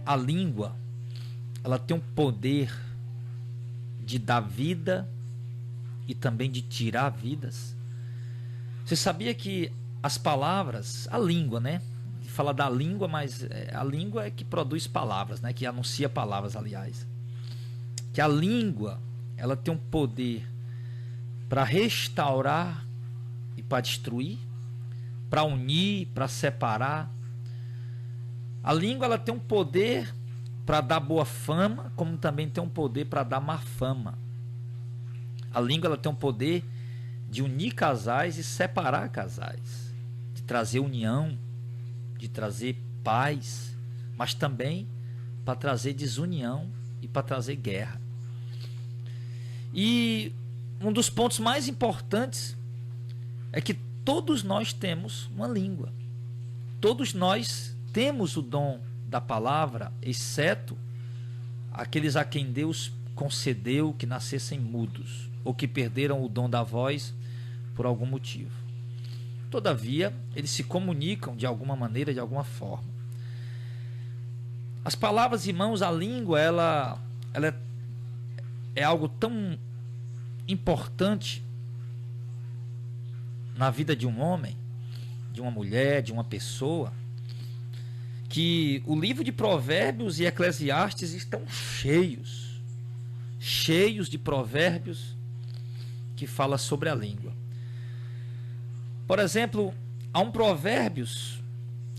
a língua, ela tem um poder de dar vida e também de tirar vidas. Você sabia que as palavras, a língua, né? Fala da língua, mas a língua é que produz palavras, né? Que anuncia palavras, aliás. Que a língua, ela tem um poder para restaurar e para destruir, para unir, para separar. A língua, ela tem um poder para dar boa fama, como também tem um poder para dar má fama. A língua, ela tem um poder de unir casais e separar casais, de trazer união, de trazer paz, mas também para trazer desunião e para trazer guerra. E um dos pontos mais importantes é que todos nós temos uma língua. Todos nós temos o dom da palavra, exceto aqueles a quem Deus concedeu que nascessem mudos ou que perderam o dom da voz por algum motivo. Todavia, eles se comunicam de alguma maneira, de alguma forma. As palavras, irmãos, a língua, ela é algo tão importante na vida de um homem, de uma mulher, de uma pessoa, que o livro de Provérbios e Eclesiastes estão cheios de provérbios que fala sobre a língua. Por exemplo, há um Provérbios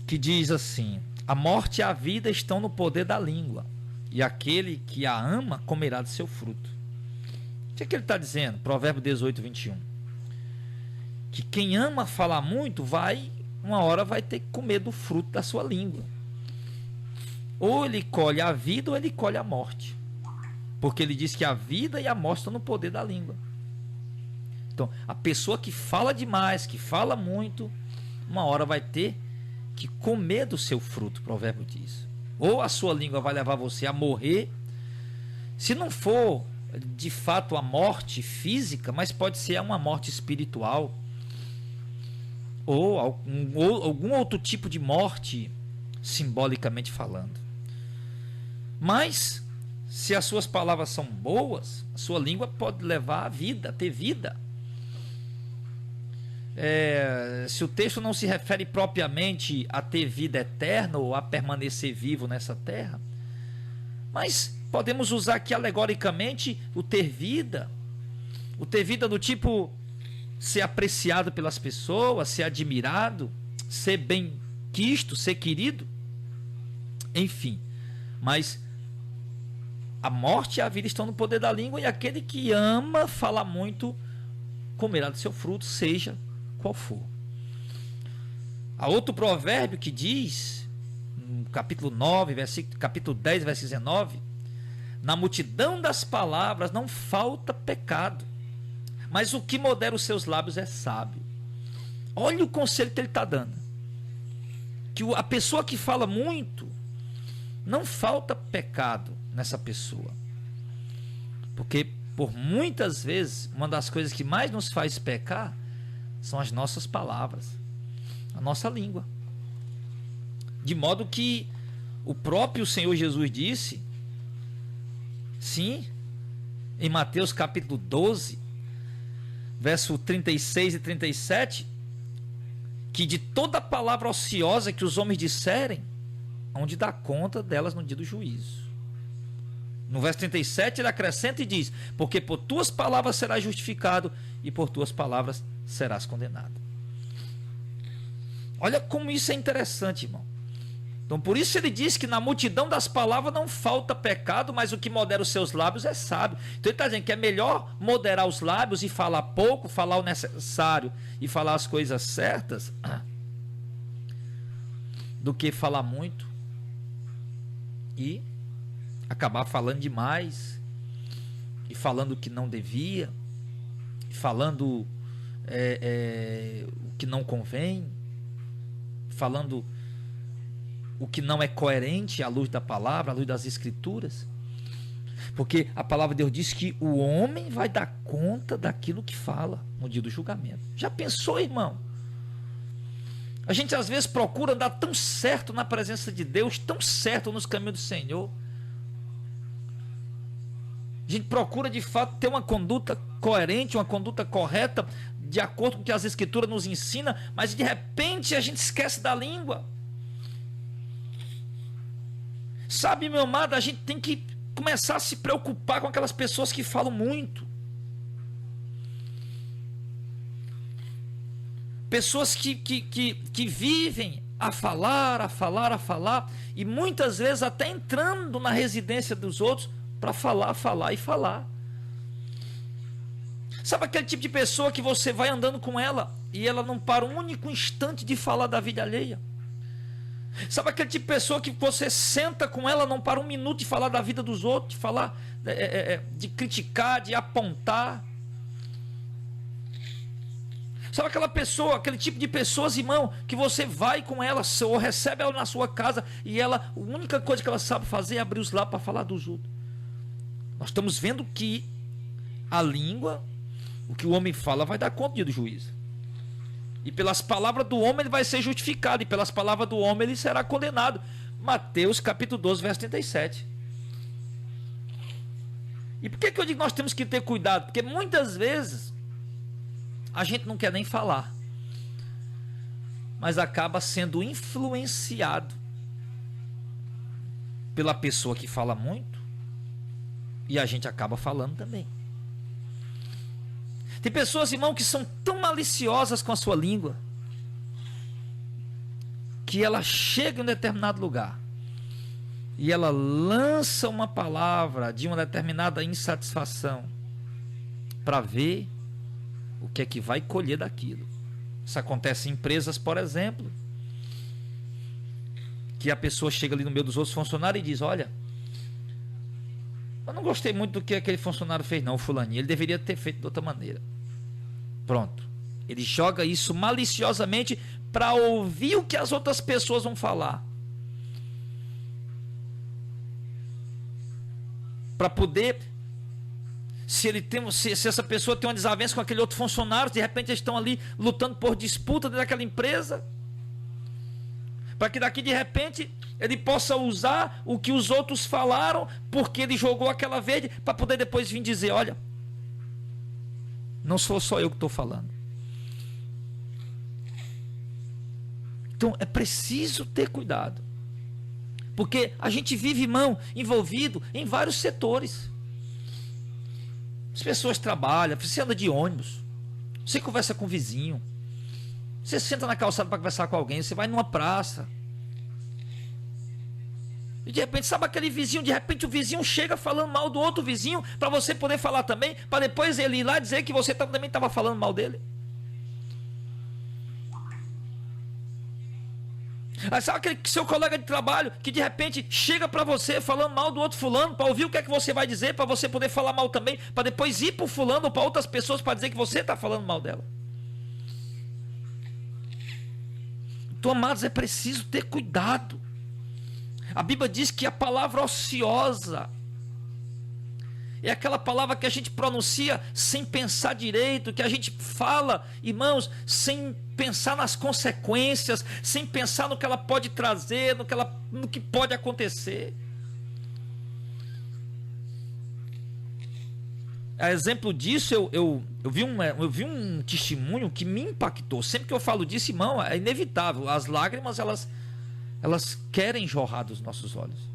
que diz assim: a morte e a vida estão no poder da língua, e aquele que a ama comerá de seu fruto. O que ele está dizendo? Provérbio 18, 21. Que quem ama falar muito, uma hora vai ter que comer do fruto da sua língua. Ou ele colhe a vida ou ele colhe a morte. Porque ele diz que a vida e a morte estão no poder da língua. Então, a pessoa que fala demais, que fala muito, uma hora vai ter que comer do seu fruto, o provérbio diz. Ou a sua língua vai levar você a morrer, se não for de fato a morte física, mas pode ser uma morte espiritual, ou algum outro tipo de morte, simbolicamente falando. Mas, se as suas palavras são boas, a sua língua pode levar a vida, a ter vida. Se o texto não se refere propriamente a ter vida eterna ou a permanecer vivo nessa terra, mas podemos usar aqui alegoricamente o ter vida do tipo ser apreciado pelas pessoas, ser admirado, ser bem quisto, ser querido, enfim. Mas a morte e a vida estão no poder da língua, e aquele que ama falar muito comerá do seu fruto, seja qual for. Há outro provérbio que diz, no capítulo 9, capítulo 10, versículo 19: na multidão das palavras não falta pecado, mas o que modera os seus lábios é sábio. Olha o conselho que ele está dando. Que a pessoa que fala muito, não falta pecado nessa pessoa. Porque por muitas vezes, uma das coisas que mais nos faz pecar são as nossas palavras, a nossa língua. De modo que o próprio Senhor Jesus disse, sim, em Mateus capítulo 12, verso 36 e 37, que de toda palavra ociosa que os homens disserem, hão de dar conta delas no dia do juízo. No verso 37 ele acrescenta e diz: porque por tuas palavras serás justificado e por tuas palavras serás condenado. Olha como isso é interessante, irmão. Então por isso ele diz que na multidão das palavras não falta pecado, mas o que modera os seus lábios é sábio. Então ele está dizendo que é melhor moderar os lábios e falar pouco, falar o necessário e falar as coisas certas, do que falar muito e acabar falando demais, e falando o que não devia, e falando o que não convém, falando o que não é coerente à luz da palavra, à luz das escrituras. Porque a palavra de Deus diz que o homem vai dar conta daquilo que fala no dia do julgamento. Já pensou, irmão? A gente às vezes procura dar tão certo na presença de Deus, tão certo nos caminhos do Senhor. A gente procura de fato ter uma conduta coerente, uma conduta correta, de acordo com o que as Escrituras nos ensinam, mas de repente a gente esquece da língua. Sabe, meu amado, a gente tem que começar a se preocupar com aquelas pessoas que falam muito. Pessoas que vivem a falar, e muitas vezes até entrando na residência dos outros para falar. Sabe aquele tipo de pessoa que você vai andando com ela e ela não para um único instante de falar da vida alheia? Sabe aquele tipo de pessoa que você senta com ela, não para um minuto de falar da vida dos outros, de falar, de criticar, de apontar? Sabe aquela pessoa, aquele tipo de pessoas, irmão, que você vai com ela ou recebe ela na sua casa e ela, a única coisa que ela sabe fazer é abrir os lábios para falar dos outros. Nós estamos vendo que a língua, o que o homem fala, vai dar conta do dia do juízo. E pelas palavras do homem ele vai ser justificado, e pelas palavras do homem ele será condenado. Mateus capítulo 12, verso 37. E por que eu digo que nós temos que ter cuidado? Porque muitas vezes a gente não quer nem falar, mas acaba sendo influenciado pela pessoa que fala muito, e a gente acaba falando também. Tem pessoas, irmão, que são tão maliciosas com a sua língua, que ela chega em um determinado lugar e ela lança uma palavra de uma determinada insatisfação para ver o que é que vai colher daquilo. Isso acontece em empresas, por exemplo, que a pessoa chega ali no meio dos outros funcionários e diz: olha, eu não gostei muito do que aquele funcionário fez não, o fulaninho, ele deveria ter feito de outra maneira. Pronto, ele joga isso maliciosamente para ouvir o que as outras pessoas vão falar, para poder, se essa pessoa tem uma desavença com aquele outro funcionário, de repente eles estão ali lutando por disputa dentro daquela empresa, para que daqui de repente ele possa usar o que os outros falaram, porque ele jogou aquela verde, para poder depois vir dizer: olha, não sou só eu que estou falando. Então é preciso ter cuidado, porque a gente vive, irmão, envolvido em vários setores. As pessoas trabalham, você anda de ônibus, você conversa com o vizinho, você senta na calçada para conversar com alguém, você vai numa praça, e de repente, sabe aquele vizinho, de repente o vizinho chega falando mal do outro vizinho, para você poder falar também, para depois ele ir lá dizer que você também estava falando mal dele. Aí sabe aquele seu colega de trabalho que de repente chega para você falando mal do outro fulano, para ouvir o que é que você vai dizer, para você poder falar mal também, para depois ir para o fulano ou para outras pessoas para dizer que você está falando mal dela. Então, amados, é preciso ter cuidado. A Bíblia diz que a palavra ociosa é aquela palavra que a gente pronuncia sem pensar direito, que a gente fala, irmãos, sem pensar nas consequências, sem pensar no que ela pode trazer, no que pode acontecer. A exemplo disso, eu vi um testemunho que me impactou. Sempre que eu falo disso, irmão, é inevitável. As lágrimas, elas querem jorrar dos nossos olhos.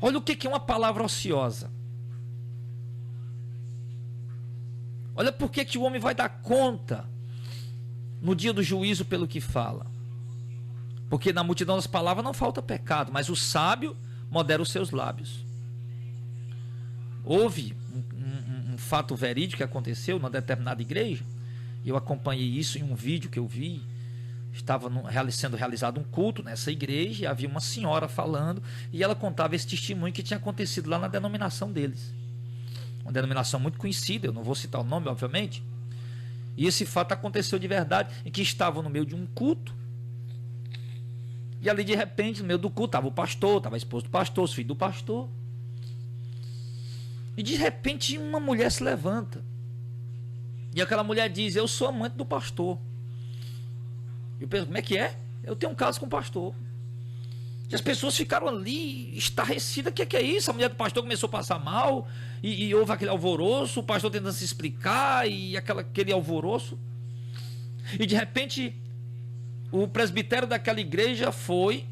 Olha o que é uma palavra ociosa. Olha por que o homem vai dar conta no dia do juízo pelo que fala. Porque na multidão das palavras não falta pecado, mas o sábio modera os seus lábios. Houve um fato verídico que aconteceu numa determinada igreja, e eu acompanhei isso em um vídeo que eu vi. Estava sendo realizado um culto nessa igreja, e havia uma senhora falando, e ela contava esse testemunho que tinha acontecido lá na denominação deles. Uma denominação muito conhecida, eu não vou citar o nome, obviamente. E esse fato aconteceu de verdade, em que estavam no meio de um culto, e ali de repente, no meio do culto, estava o pastor, estava a esposa do pastor, os filhos do pastor. E de repente uma mulher se levanta, e aquela mulher diz: eu sou amante do pastor. E o Pedro, como é que é? Eu tenho um caso com o pastor. E as pessoas ficaram ali estarrecidas. O que é isso? A mulher do pastor começou a passar mal. E houve aquele alvoroço. O pastor tentando se explicar. E aquele alvoroço. E de repente, o presbitério daquela igreja foi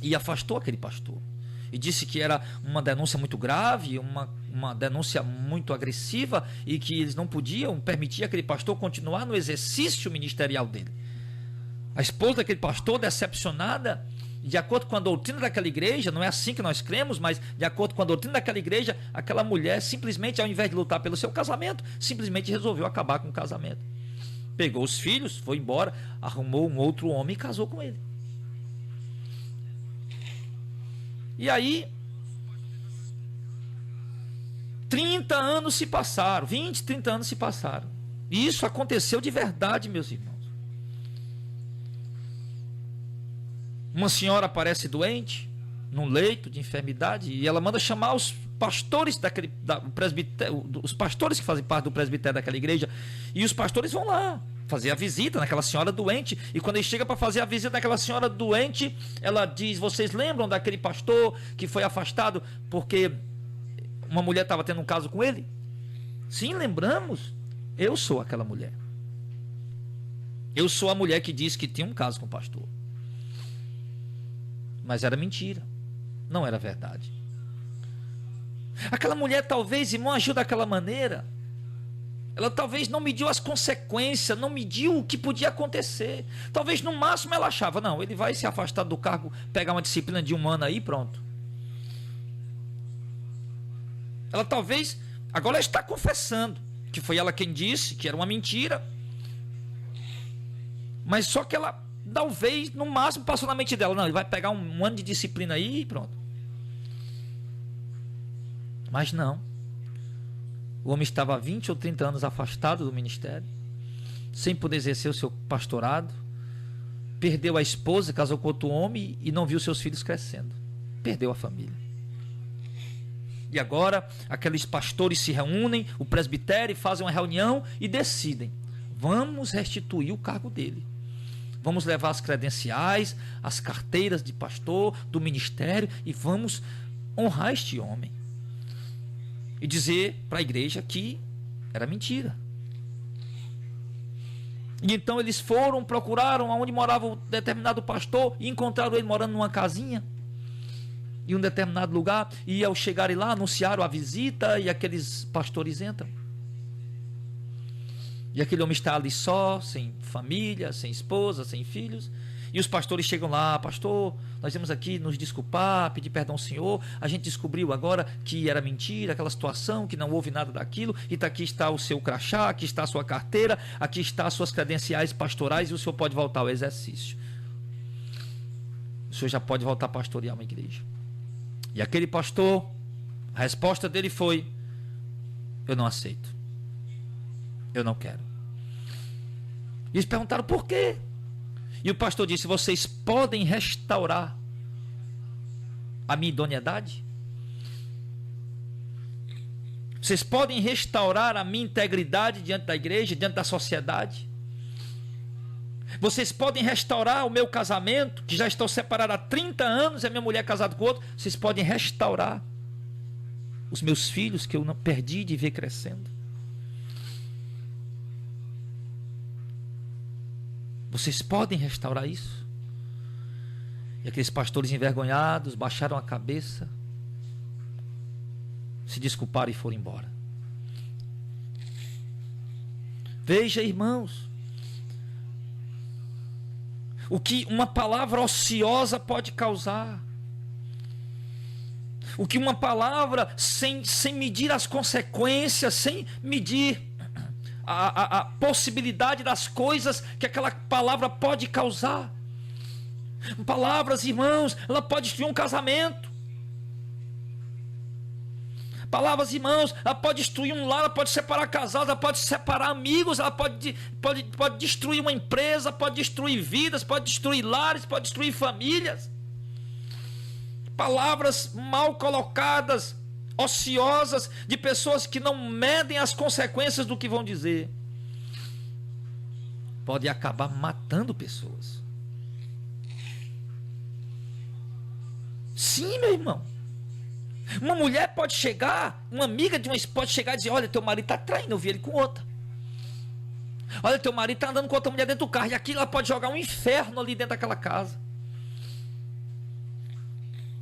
e afastou aquele pastor. E disse que era uma denúncia muito grave, uma denúncia muito agressiva. E que eles não podiam permitir aquele pastor continuar no exercício ministerial dele. A esposa daquele pastor, decepcionada, de acordo com a doutrina daquela igreja, não é assim que nós cremos, mas de acordo com a doutrina daquela igreja, aquela mulher simplesmente, ao invés de lutar pelo seu casamento, simplesmente resolveu acabar com o casamento. Pegou os filhos, foi embora, arrumou um outro homem e casou com ele. E aí, 30 anos se passaram, 20, 30 anos se passaram. E isso aconteceu de verdade, meus irmãos. Uma senhora aparece doente, num leito de enfermidade, e ela manda chamar os pastores os pastores que fazem parte do presbitério daquela igreja, e os pastores vão lá fazer a visita naquela senhora doente. E quando ele chega para fazer a visita naquela senhora doente, ela diz: vocês lembram daquele pastor que foi afastado porque uma mulher estava tendo um caso com ele? Sim, lembramos. Eu sou aquela mulher. Eu sou a mulher que disse que tinha um caso com o pastor. Mas era mentira, não era verdade. Aquela mulher talvez, irmão, agiu daquela maneira. Ela talvez não mediu as consequências, não mediu o que podia acontecer. Talvez no máximo ela achava: não, ele vai se afastar do cargo, pegar uma disciplina de um ano aí, pronto. Ela talvez, agora ela está confessando que foi ela quem disse, que era uma mentira. Mas só que ela, talvez, no máximo, passou na mente dela: não, ele vai pegar um ano de disciplina aí e pronto. Mas não. O homem estava há 20 ou 30 anos afastado do ministério, sem poder exercer o seu pastorado, perdeu a esposa, casou com outro homem e não viu seus filhos crescendo. Perdeu a família. E agora, aqueles pastores se reúnem, o presbitério, fazem uma reunião e decidem: vamos restituir o cargo dele. Vamos levar as credenciais, as carteiras de pastor, do ministério, e vamos honrar este homem. E dizer para a igreja que era mentira. E então eles foram, procuraram onde morava um determinado pastor e encontraram ele morando numa casinha em um determinado lugar. E ao chegarem lá, anunciaram a visita e aqueles pastores entram. E aquele homem está ali só, sem família, sem esposa, sem filhos. E os pastores chegam lá: pastor, nós viemos aqui nos desculpar, pedir perdão ao senhor. A gente descobriu agora que era mentira, aquela situação, que não houve nada daquilo. E aqui está o seu crachá, aqui está a sua carteira, aqui está as suas credenciais pastorais e o senhor pode voltar ao exercício. O senhor já pode voltar a pastorear uma igreja. E aquele pastor, a resposta dele foi: eu não aceito. Eu não quero. E eles perguntaram: por quê? E o pastor disse: vocês podem restaurar a minha idoneidade? Vocês podem restaurar a minha integridade diante da igreja, diante da sociedade? Vocês podem restaurar o meu casamento, que já estou separado há 30 anos, e a minha mulher casada com outro? Vocês podem restaurar os meus filhos que eu não perdi de ver crescendo? Vocês podem restaurar isso? E aqueles pastores envergonhados baixaram a cabeça, se desculparam e foram embora. Veja, irmãos, o que uma palavra ociosa pode causar. O que uma palavra sem medir as consequências, sem medir a possibilidade das coisas que aquela palavra pode causar. Palavras, irmãos, ela pode destruir um casamento. Palavras, irmãos, ela pode destruir um lar, ela pode separar casados, ela pode separar amigos, ela pode destruir uma empresa, pode destruir vidas, pode destruir lares, pode destruir famílias. Palavras mal colocadas, ociosas, de pessoas que não medem as consequências do que vão dizer. pode acabar matando pessoas. Sim, meu irmão. Uma mulher pode chegar, uma amiga de uma esposa pode chegar e dizer: olha, teu marido está traindo, eu vi ele com outra. Olha, teu marido está andando com outra mulher dentro do carro. E aquilo ela pode jogar um inferno ali dentro daquela casa.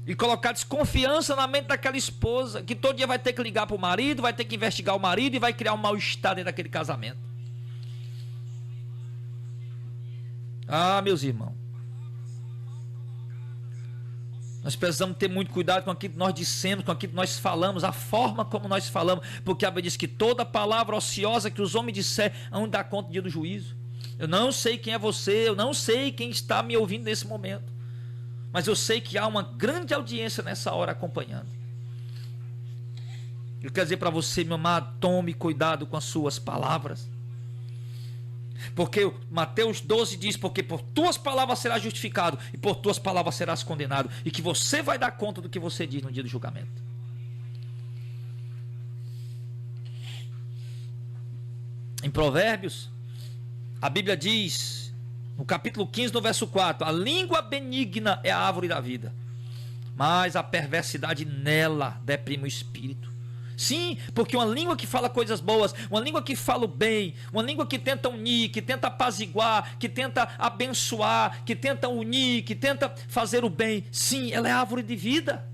E colocar desconfiança na mente daquela esposa, que todo dia vai ter que ligar para o marido, vai ter que investigar o marido e vai criar um mal-estar dentro daquele casamento. Ah, meus irmãos, nós precisamos ter muito cuidado com aquilo que nós dissemos, com aquilo que nós falamos, a forma como nós falamos, porque a Bíblia diz que toda palavra ociosa que os homens disserem hão de dar conta do dia do juízo. Eu não sei quem é você, eu não sei quem está me ouvindo nesse momento, mas eu sei que há uma grande audiência nessa hora acompanhando. Eu quero dizer para você, meu amado, tome cuidado com as suas palavras. Porque Mateus 12 diz: porque por tuas palavras serás justificado e por tuas palavras serás condenado, e que você vai dar conta do que você diz no dia do julgamento. Em Provérbios, a Bíblia diz, no capítulo 15, no verso 4: a língua benigna é a árvore da vida, mas a perversidade nela deprime o espírito. Sim, porque uma língua que fala coisas boas, uma língua que fala o bem, uma língua que tenta unir, que tenta apaziguar, que tenta abençoar, que tenta unir, que tenta fazer o bem, sim, ela é árvore de vida.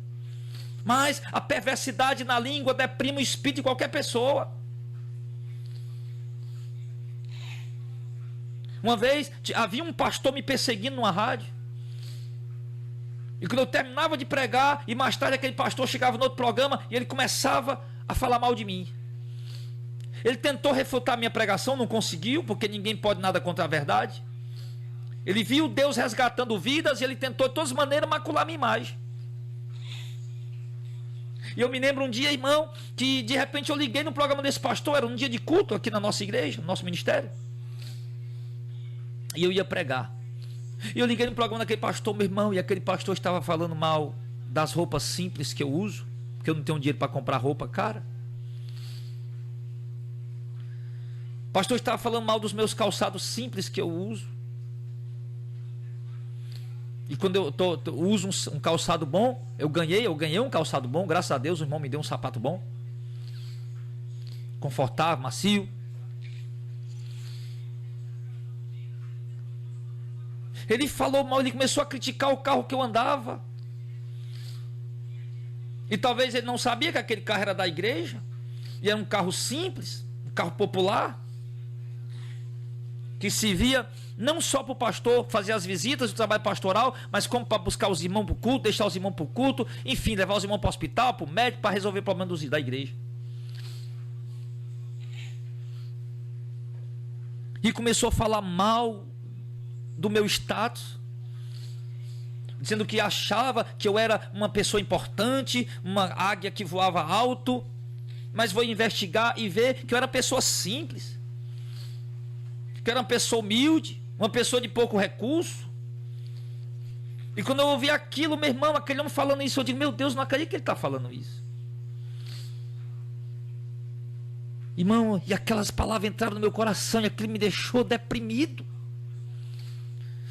Mas a perversidade na língua deprime o espírito de qualquer pessoa. Uma vez havia um pastor me perseguindo numa rádio, e quando eu terminava de pregar, e mais tarde aquele pastor chegava no outro programa e ele começava a falar mal de mim. Ele tentou refutar a minha pregação, não conseguiu, porque ninguém pode nada contra a verdade. Ele viu Deus resgatando vidas e ele tentou de todas as maneiras macular a minha imagem. E eu me lembro um dia, irmão, que de repente eu liguei no programa desse pastor, era um dia de culto aqui na nossa igreja, no nosso ministério, e eu ia pregar. E eu liguei no programa daquele pastor, meu irmão, e aquele pastor estava falando mal das roupas simples que eu uso, porque eu não tenho dinheiro para comprar roupa cara. O pastor estava falando mal dos meus calçados simples que eu uso. E quando eu uso um calçado bom, eu ganhei um calçado bom, graças a Deus o irmão me deu um sapato bom, confortável, macio. Ele falou mal, ele começou a criticar o carro que eu andava. E talvez ele não sabia que aquele carro era da igreja, e era um carro simples, um carro popular, que servia não só para o pastor fazer as visitas, o trabalho pastoral, mas como para buscar os irmãos para o culto, deixar os irmãos para o culto, enfim, levar os irmãos para o hospital, para o médico, para resolver problemas da igreja. E começou a falar mal do meu status, dizendo que achava que eu era uma pessoa importante, uma águia que voava alto, mas vou investigar e ver que eu era pessoa simples, que eu era uma pessoa humilde, uma pessoa de pouco recurso. E quando eu ouvi aquilo, meu irmão, aquele homem falando isso, eu digo: meu Deus, não acredito que ele está falando isso. Irmão, e aquelas palavras entraram no meu coração e aquilo me deixou deprimido.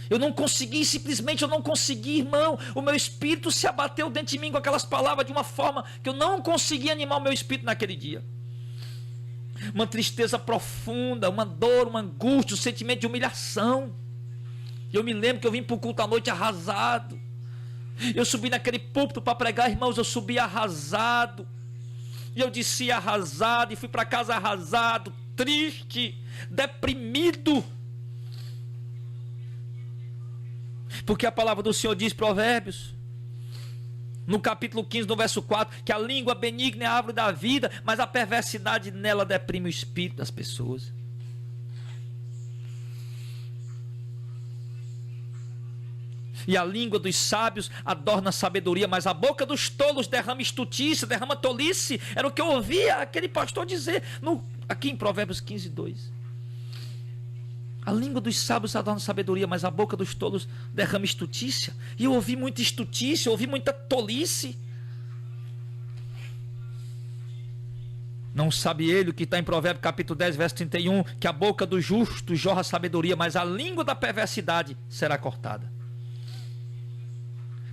Eu não consegui, simplesmente eu não consegui, irmão. O meu espírito se abateu dentro de mim com aquelas palavras de uma forma que eu não consegui animar o meu espírito naquele dia. Uma tristeza profunda, uma dor, uma angústia, um sentimento de humilhação. Eu me lembro que eu vim para o culto à noite arrasado. Eu subi naquele púlpito para pregar, irmãos, eu subi arrasado. E eu desci arrasado e fui para casa arrasado, triste, deprimido. Porque a palavra do Senhor diz, Provérbios, no capítulo 15, no verso 4, que a língua benigna é a árvore da vida, mas a perversidade nela deprime o espírito das pessoas. E a língua dos sábios adorna a sabedoria, mas a boca dos tolos derrama estultícia, derrama tolice. Era o que eu ouvia aquele pastor dizer aqui em Provérbios 15, 2. A língua dos sábios adorna a sabedoria, mas a boca dos tolos derrama estultícia. E eu ouvi muita estultícia, eu ouvi muita tolice. Não sabe ele o que está em Provérbios capítulo 10, verso 31, que a boca do justo jorra sabedoria, mas a língua da perversidade será cortada.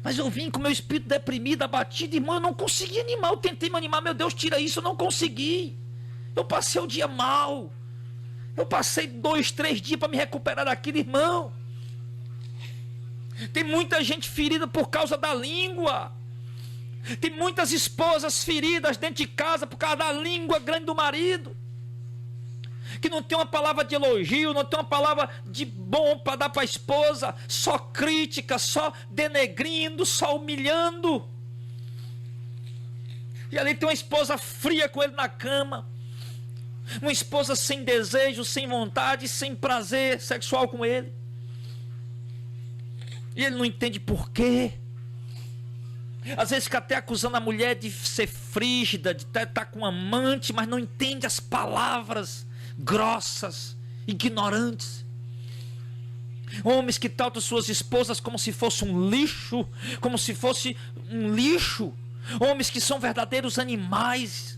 Mas eu vim com meu espírito deprimido, abatido, irmão, eu não consegui animar, eu tentei me animar, meu Deus, tira isso, eu não consegui. Eu passei o dia mal. Eu passei 2, 3 dias para me recuperar daquilo, irmão. Tem muita gente ferida por causa da língua. Tem muitas esposas feridas dentro de casa por causa da língua grande do marido, que não tem uma palavra de elogio, não tem uma palavra de bom para dar para a esposa, só crítica, só denegrindo, só humilhando. E ali tem uma esposa fria com ele na cama, uma esposa sem desejo, sem vontade, sem prazer sexual com ele, e ele não entende por quê. Às vezes fica até acusando a mulher de ser frígida, de estar com um amante, mas não entende as palavras grossas, ignorantes. Homens que tratam suas esposas como se fosse um lixo, como se fosse um lixo. Homens que são verdadeiros animais,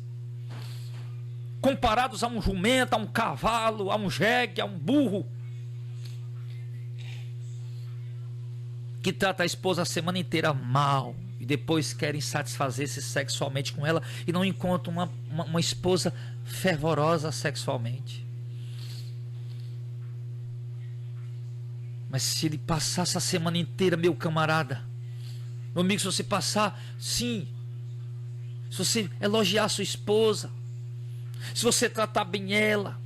comparados a um jumento, a um cavalo, a um jegue, a um burro, que trata a esposa a semana inteira mal, e depois querem satisfazer-se sexualmente com ela e não encontram uma esposa fervorosa sexualmente. Mas se ele passasse a semana inteira, meu camarada, meu amigo, se você passar, sim, se você elogiar a sua esposa, se você tratar bem ela,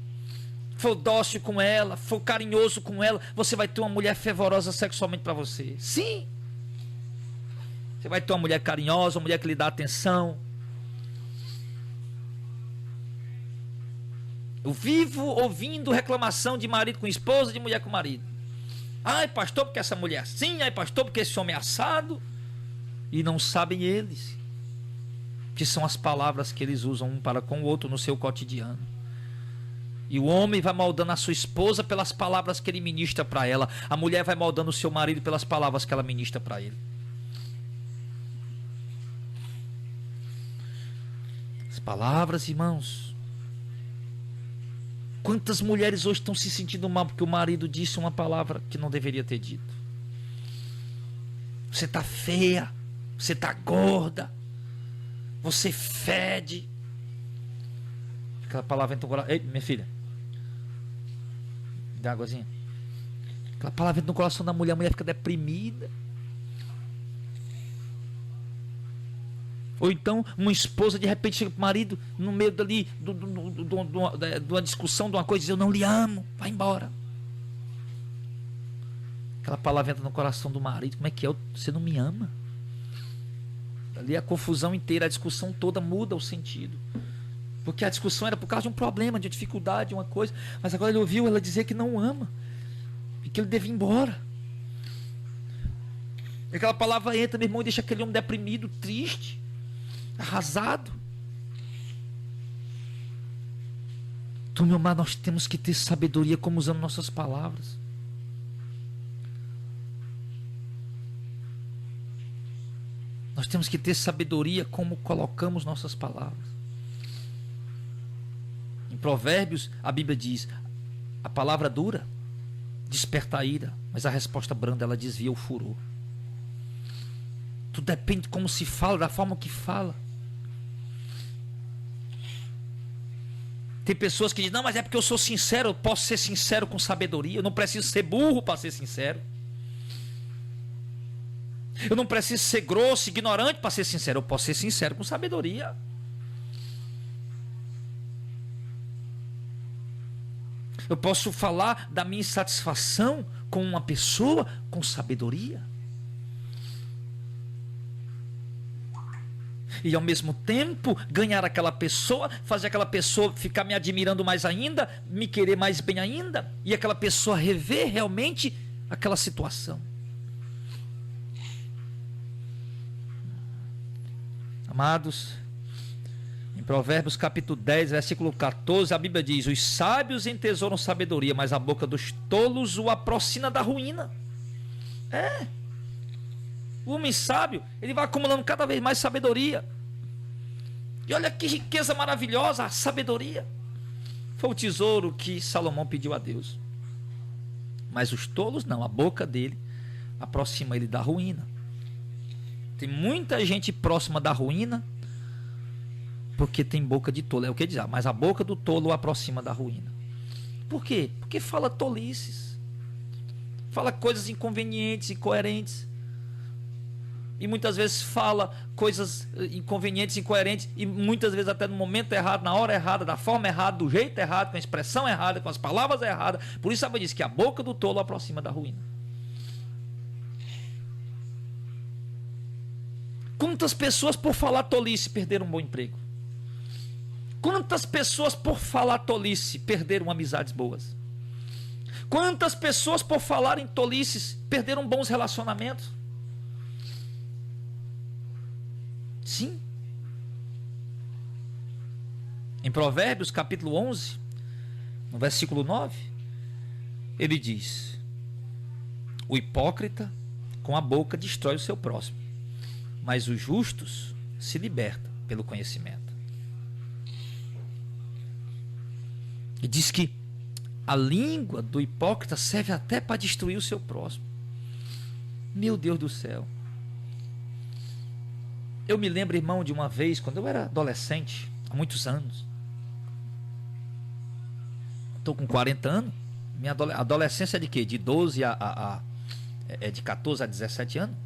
for dócil com ela, for carinhoso com ela, você vai ter uma mulher fervorosa sexualmente para você. Sim, você vai ter uma mulher carinhosa, uma mulher que lhe dá atenção. Eu vivo ouvindo reclamação de marido com esposa, de mulher com marido. Ai, pastor, porque essa mulher é assim. Ai, pastor, porque esse homem é assado. E não sabem eles que são as palavras que eles usam um para com o outro no seu cotidiano. E o homem vai moldando a sua esposa pelas palavras que ele ministra para ela. A mulher vai moldando o seu marido pelas palavras que ela ministra para ele. As palavras, irmãos. Quantas mulheres hoje estão se sentindo mal porque o marido disse uma palavra que não deveria ter dito? Você está feia, você está gorda, você fede. Aquela palavra entra no coração. Ei, minha filha, dá águazinha. Aquela palavra entra no coração da mulher, a mulher fica deprimida. Ou então uma esposa de repente chega para o marido no meio dali de uma discussão, de uma coisa, e diz: eu não lhe amo, vai embora. Aquela palavra entra no coração do marido: como é que é? Você não me ama? Ali a confusão inteira, a discussão toda muda o sentido, porque a discussão era por causa de um problema, de uma dificuldade, de uma coisa, mas agora ele ouviu ela dizer que não ama e que ele deve ir embora. E aquela palavra entra, meu irmão, e deixa aquele homem deprimido, triste, arrasado. Então, meu amado, nós temos que ter sabedoria como usamos nossas palavras. Nós temos que ter sabedoria como colocamos nossas palavras. Em Provérbios, a Bíblia diz: a palavra dura desperta a ira, mas a resposta branda, ela desvia o furor. Tudo depende de como se fala, da forma que fala. Tem pessoas que dizem: não, mas é porque eu sou sincero, eu posso ser sincero com sabedoria, eu não preciso ser burro para ser sincero. Eu não preciso ser grosso, ignorante para ser sincero, eu posso ser sincero com sabedoria. Eu posso falar da minha insatisfação com uma pessoa com sabedoria. E ao mesmo tempo ganhar aquela pessoa, fazer aquela pessoa ficar me admirando mais ainda, me querer mais bem ainda, e aquela pessoa rever realmente aquela situação. Amados, em Provérbios capítulo 10, versículo 14, a Bíblia diz: os sábios entesouram sabedoria, mas a boca dos tolos o aproxima da ruína. O homem sábio, ele vai acumulando cada vez mais sabedoria. E olha que riqueza maravilhosa, a sabedoria. Foi o tesouro que Salomão pediu a Deus. Mas os tolos não, a boca dele aproxima ele da ruína. Tem muita gente próxima da ruína porque tem boca de tolo, é o que diz, mas a boca do tolo o aproxima da ruína. Por quê? Porque fala tolices, fala coisas inconvenientes, incoerentes, e muitas vezes fala coisas inconvenientes, incoerentes, e muitas vezes até no momento errado, na hora errada, da forma errada, do jeito errado, com a expressão errada, com as palavras erradas. Por isso a Bíblia diz que a boca do tolo aproxima da ruína. Quantas pessoas por falar tolice perderam um bom emprego? Quantas pessoas por falar tolice perderam amizades boas? Quantas pessoas por falarem tolices perderam bons relacionamentos? Sim. Em Provérbios capítulo 11, no versículo 9, ele diz: o hipócrita com a boca destrói o seu próximo, mas os justos se libertam pelo conhecimento. E diz que a língua do hipócrita serve até para destruir o seu próximo. Meu Deus do céu. Eu me lembro, irmão, de uma vez, quando eu era adolescente, há muitos anos. Estou com 40 anos. Minha adolescência é de quê? De 12 de 14 a 17 anos?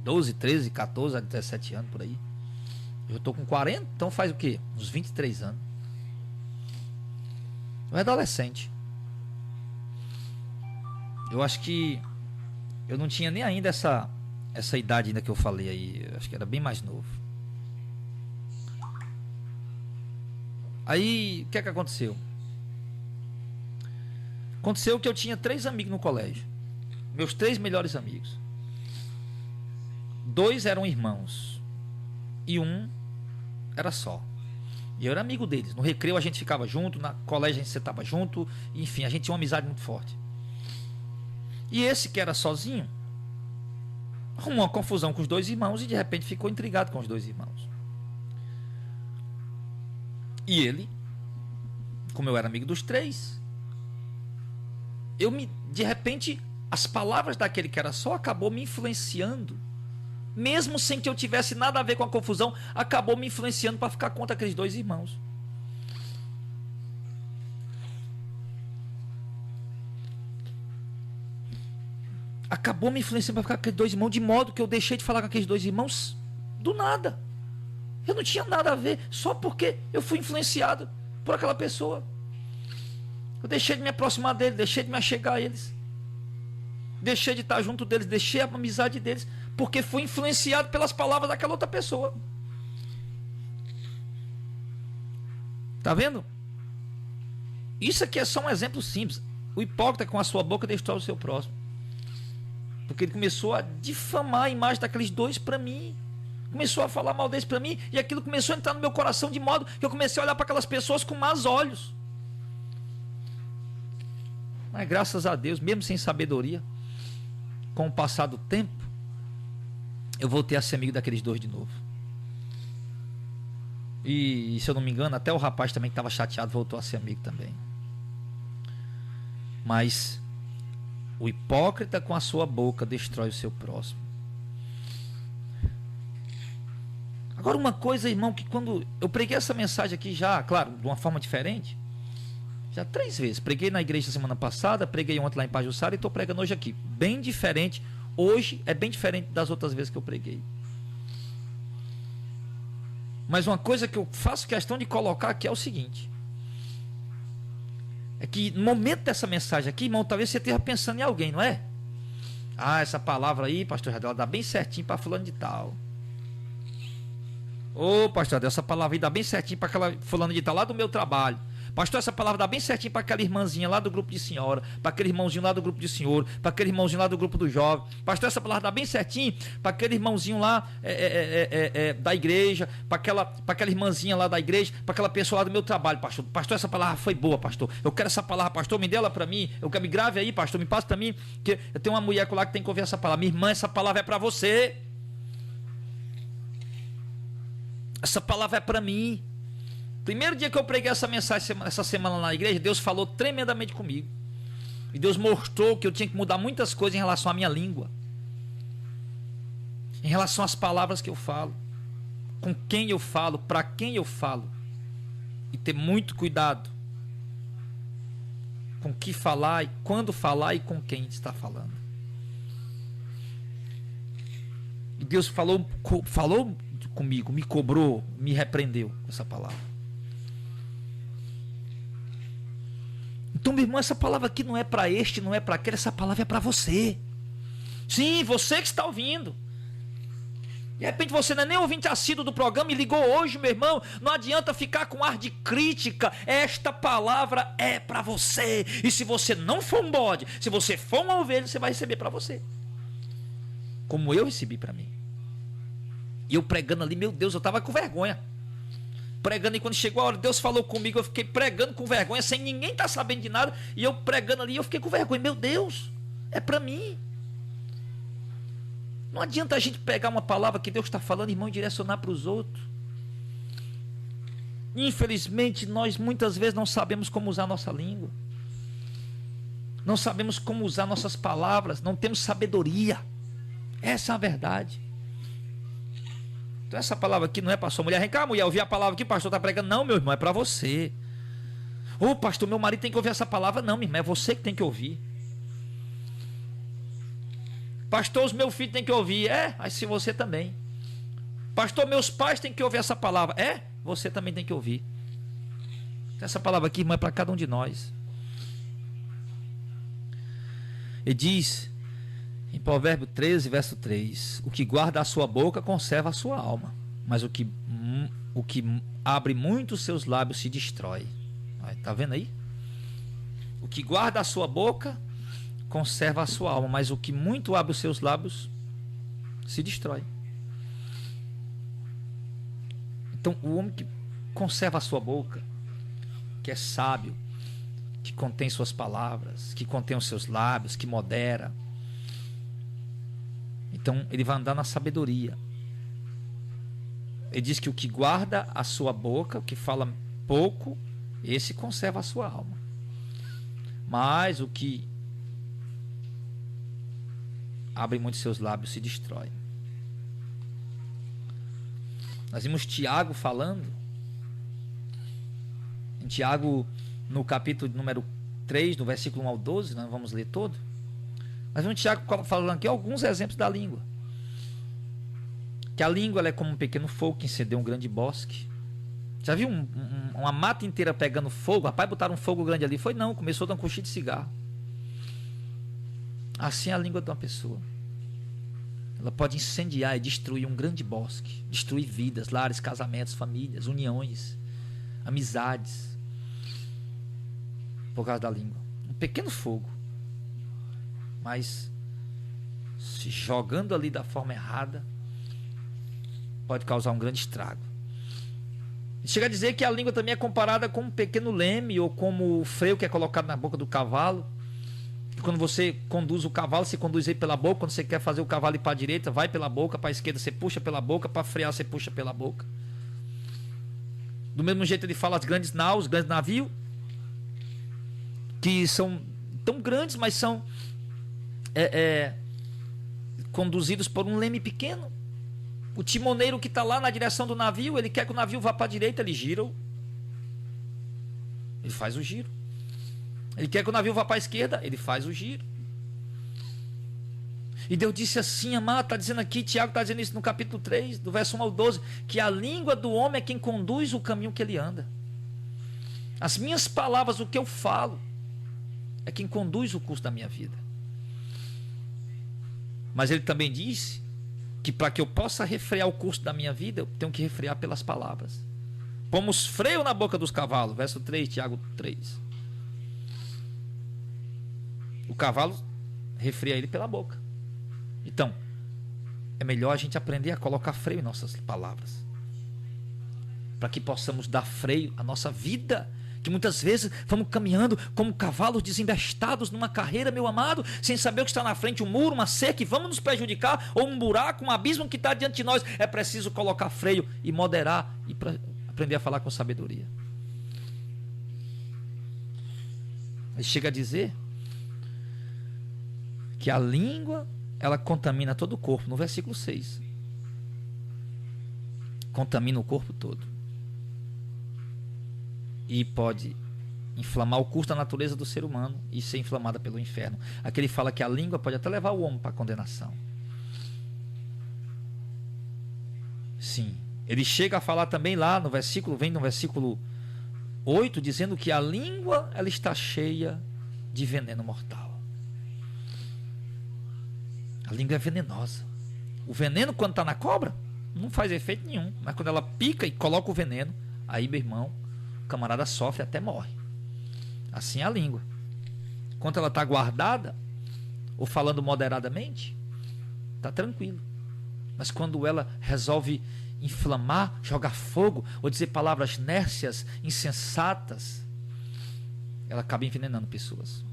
12, 13, 14 a 17 anos, por aí. Eu estou com 40, então faz o quê? Uns 23 anos. Eu era adolescente. Eu acho que eu não tinha nem ainda essa idade ainda que eu falei aí. Eu acho que era bem mais novo. Aí, o que é que aconteceu? Aconteceu que eu tinha 3 amigos no colégio. Meus 3 melhores amigos. 2 eram irmãos. E 1 era só. E eu era amigo deles. No recreio a gente ficava junto, na colégio a gente sentava junto. Enfim, a gente tinha uma amizade muito forte. E esse que era sozinho arrumou uma confusão com os 2 irmãos e de repente ficou intrigado com os 2 irmãos. E ele, como eu era amigo dos 3, de repente, as palavras daquele que era só acabou me influenciando. Mesmo sem que eu tivesse nada a ver com a confusão, acabou me influenciando para ficar contra aqueles 2 irmãos. Acabou me influenciando para ficar com aqueles 2 irmãos, de modo que eu deixei de falar com aqueles 2 irmãos do nada. Eu não tinha nada a ver, só porque eu fui influenciado por aquela pessoa. Eu deixei de me aproximar deles, deixei de me achegar a eles. Deixei de estar junto deles, deixei a amizade deles, porque fui influenciado pelas palavras daquela outra pessoa. Tá vendo? Isso aqui é só um exemplo simples. O hipócrita com a sua boca destrói o seu próximo. Porque ele começou a difamar a imagem daqueles 2 para mim. Começou a falar mal deles para mim. E aquilo começou a entrar no meu coração de modo que eu comecei a olhar para aquelas pessoas com maus olhos. Mas graças a Deus, mesmo sem sabedoria, com o passar do tempo, eu voltei a ser amigo daqueles 2 de novo. E se eu não me engano, até o rapaz também que estava chateado voltou a ser amigo também. Mas o hipócrita com a sua boca destrói o seu próximo. Agora uma coisa, irmão, que quando eu preguei essa mensagem aqui já, claro, de uma forma diferente, já 3 vezes. Preguei na igreja semana passada, preguei ontem lá em Pajuçara e estou pregando hoje aqui. Bem diferente. Hoje é bem diferente das outras vezes que eu preguei. Mas uma coisa que eu faço questão de colocar aqui é o seguinte. É que no momento dessa mensagem aqui, irmão, talvez você esteja pensando em alguém, não é? Ah, essa palavra aí, pastor Jadel, dá bem certinho para fulano de tal. Ô, pastor Jadel, essa palavra aí dá bem certinho para aquela fulano de tal lá do meu trabalho. Pastor, essa palavra dá bem certinho para aquela irmãzinha lá do grupo de senhora, para aquele irmãozinho lá do grupo de senhor, para aquele irmãozinho lá do grupo do jovem. Pastor, essa palavra dá bem certinho para aquele irmãozinho lá da igreja, para aquela irmãzinha lá da igreja, para aquela pessoa lá do meu trabalho, pastor. Pastor, essa palavra foi boa, pastor. Eu quero essa palavra, pastor, me dê ela para mim. Eu quero me grave aí, pastor, me passe para mim, que eu tenho uma mulher lá que tem que ouvir essa palavra. Minha irmã, essa palavra é para você. Essa palavra é para mim. Primeiro dia que eu preguei essa mensagem essa semana na igreja, Deus falou tremendamente comigo. E Deus mostrou que eu tinha que mudar muitas coisas em relação à minha língua, em relação às palavras que eu falo, com quem eu falo, para quem eu falo, e ter muito cuidado com o que falar e quando falar e com quem está falando. E Deus falou comigo, me cobrou, me repreendeu com essa palavra. Então, meu irmão, essa palavra aqui não é para este, não é para aquele, essa palavra é para você. Sim, você que está ouvindo. De repente você não é nem ouvinte assíduo do programa e ligou hoje, meu irmão. Não adianta ficar com ar de crítica. Esta palavra é para você. E se você não for um bode, se você for uma ovelha, você vai receber para você. Como eu recebi para mim. E eu pregando ali, meu Deus, eu estava com vergonha. Pregando, e quando chegou a hora, Deus falou comigo, eu fiquei pregando com vergonha, sem ninguém estar sabendo de nada. E eu pregando ali, eu fiquei com vergonha. Meu Deus, é para mim. Não adianta a gente pegar uma palavra que Deus está falando, irmão, e direcionar para os outros. Infelizmente, nós muitas vezes não sabemos como usar a nossa língua. Não sabemos como usar nossas palavras. Não temos sabedoria. Essa é a verdade. Então essa palavra aqui não é para sua mulher. Vem cá, mulher, ouvir a palavra aqui, o pastor está pregando. Não, meu irmão, é para você. Ô, pastor, meu marido tem que ouvir essa palavra. Não, meu irmão, é você que tem que ouvir. Pastor, os meus filhos têm que ouvir. É, mas se você também. Pastor, meus pais têm que ouvir essa palavra. É, você também tem que ouvir. Essa palavra aqui, irmão, é para cada um de nós. E diz em Provérbio 13, verso 3: o que guarda a sua boca conserva a sua alma, mas o que abre muito os seus lábios se destrói. Está vendo aí? O que guarda a sua boca conserva a sua alma, mas o que muito abre os seus lábios se destrói. Então, o homem que conserva a sua boca, que é sábio, que contém suas palavras, que contém os seus lábios, que modera, então ele vai andar na sabedoria. Ele diz que o que guarda a sua boca, o que fala pouco, esse conserva a sua alma. Mas o que abre muito seus lábios se destrói. Nós vimos Tiago falando. Em Tiago, no capítulo número 3, no versículo 1 ao 12, nós vamos ler todo. Nós vimos Tiago falando aqui alguns exemplos da língua. Que a língua ela é como um pequeno fogo que incendeu um grande bosque. Já viu uma mata inteira pegando fogo? Rapaz, botaram um fogo grande ali. Foi não, começou a dar um cochilo de cigarro. Assim é a língua de uma pessoa. Ela pode incendiar e destruir um grande bosque. Destruir vidas, lares, casamentos, famílias, uniões, amizades. Por causa da língua. Um pequeno fogo. Mas se jogando ali da forma errada, pode causar um grande estrago. Chega a dizer que a língua também é comparada com um pequeno leme, ou como o freio que é colocado na boca do cavalo. E quando você conduz o cavalo, você conduz ele pela boca. Quando você quer fazer o cavalo ir para a direita, vai pela boca. Para a esquerda, você puxa pela boca. Para frear, você puxa pela boca. Do mesmo jeito ele fala as grandes naus, os grandes navios, que são tão grandes, mas são conduzidos por um leme pequeno. O timoneiro que está lá na direção do navio, ele quer que o navio vá para a direita, ele gira, ele faz o giro. Ele quer que o navio vá para a esquerda, ele faz o giro. E Deus disse assim, amado, está dizendo aqui, Tiago está dizendo isso no capítulo 3, do verso 1 ao 12, que a língua do homem é quem conduz o caminho que ele anda. As minhas palavras, o que eu falo, é quem conduz o curso da minha vida. Mas ele também disse que para que eu possa refrear o curso da minha vida, eu tenho que refrear pelas palavras. Pomos freio na boca dos cavalos, verso 3, Tiago 3. O cavalo refreia ele pela boca. Então, é melhor a gente aprender a colocar freio em nossas palavras, para que possamos dar freio à nossa vida Que muitas vezes vamos caminhando como cavalos desembestados numa carreira, meu amado, sem saber o que está na frente, um muro, uma cerca, e vamos nos prejudicar, ou um buraco, um abismo que está diante de nós. É preciso colocar freio e moderar e aprender a falar com sabedoria. Ele chega a dizer que a língua, ela contamina todo o corpo, no versículo 6. Contamina o corpo todo. E pode inflamar o curso da natureza do ser humano e ser inflamada pelo inferno. Aqui ele fala que a língua pode até levar o homem para a condenação. Sim. Ele chega a falar também lá no versículo, vem no versículo 8, dizendo que a língua, ela está cheia de veneno mortal. A língua é venenosa. O veneno, quando está na cobra, não faz efeito nenhum. Mas quando ela pica e coloca o veneno, aí, meu irmão, o camarada sofre até morre. Assim é a língua. Enquanto ela está guardada, ou falando moderadamente, está tranquilo. Mas quando ela resolve inflamar, jogar fogo, ou dizer palavras nércias, insensatas, ela acaba envenenando pessoas.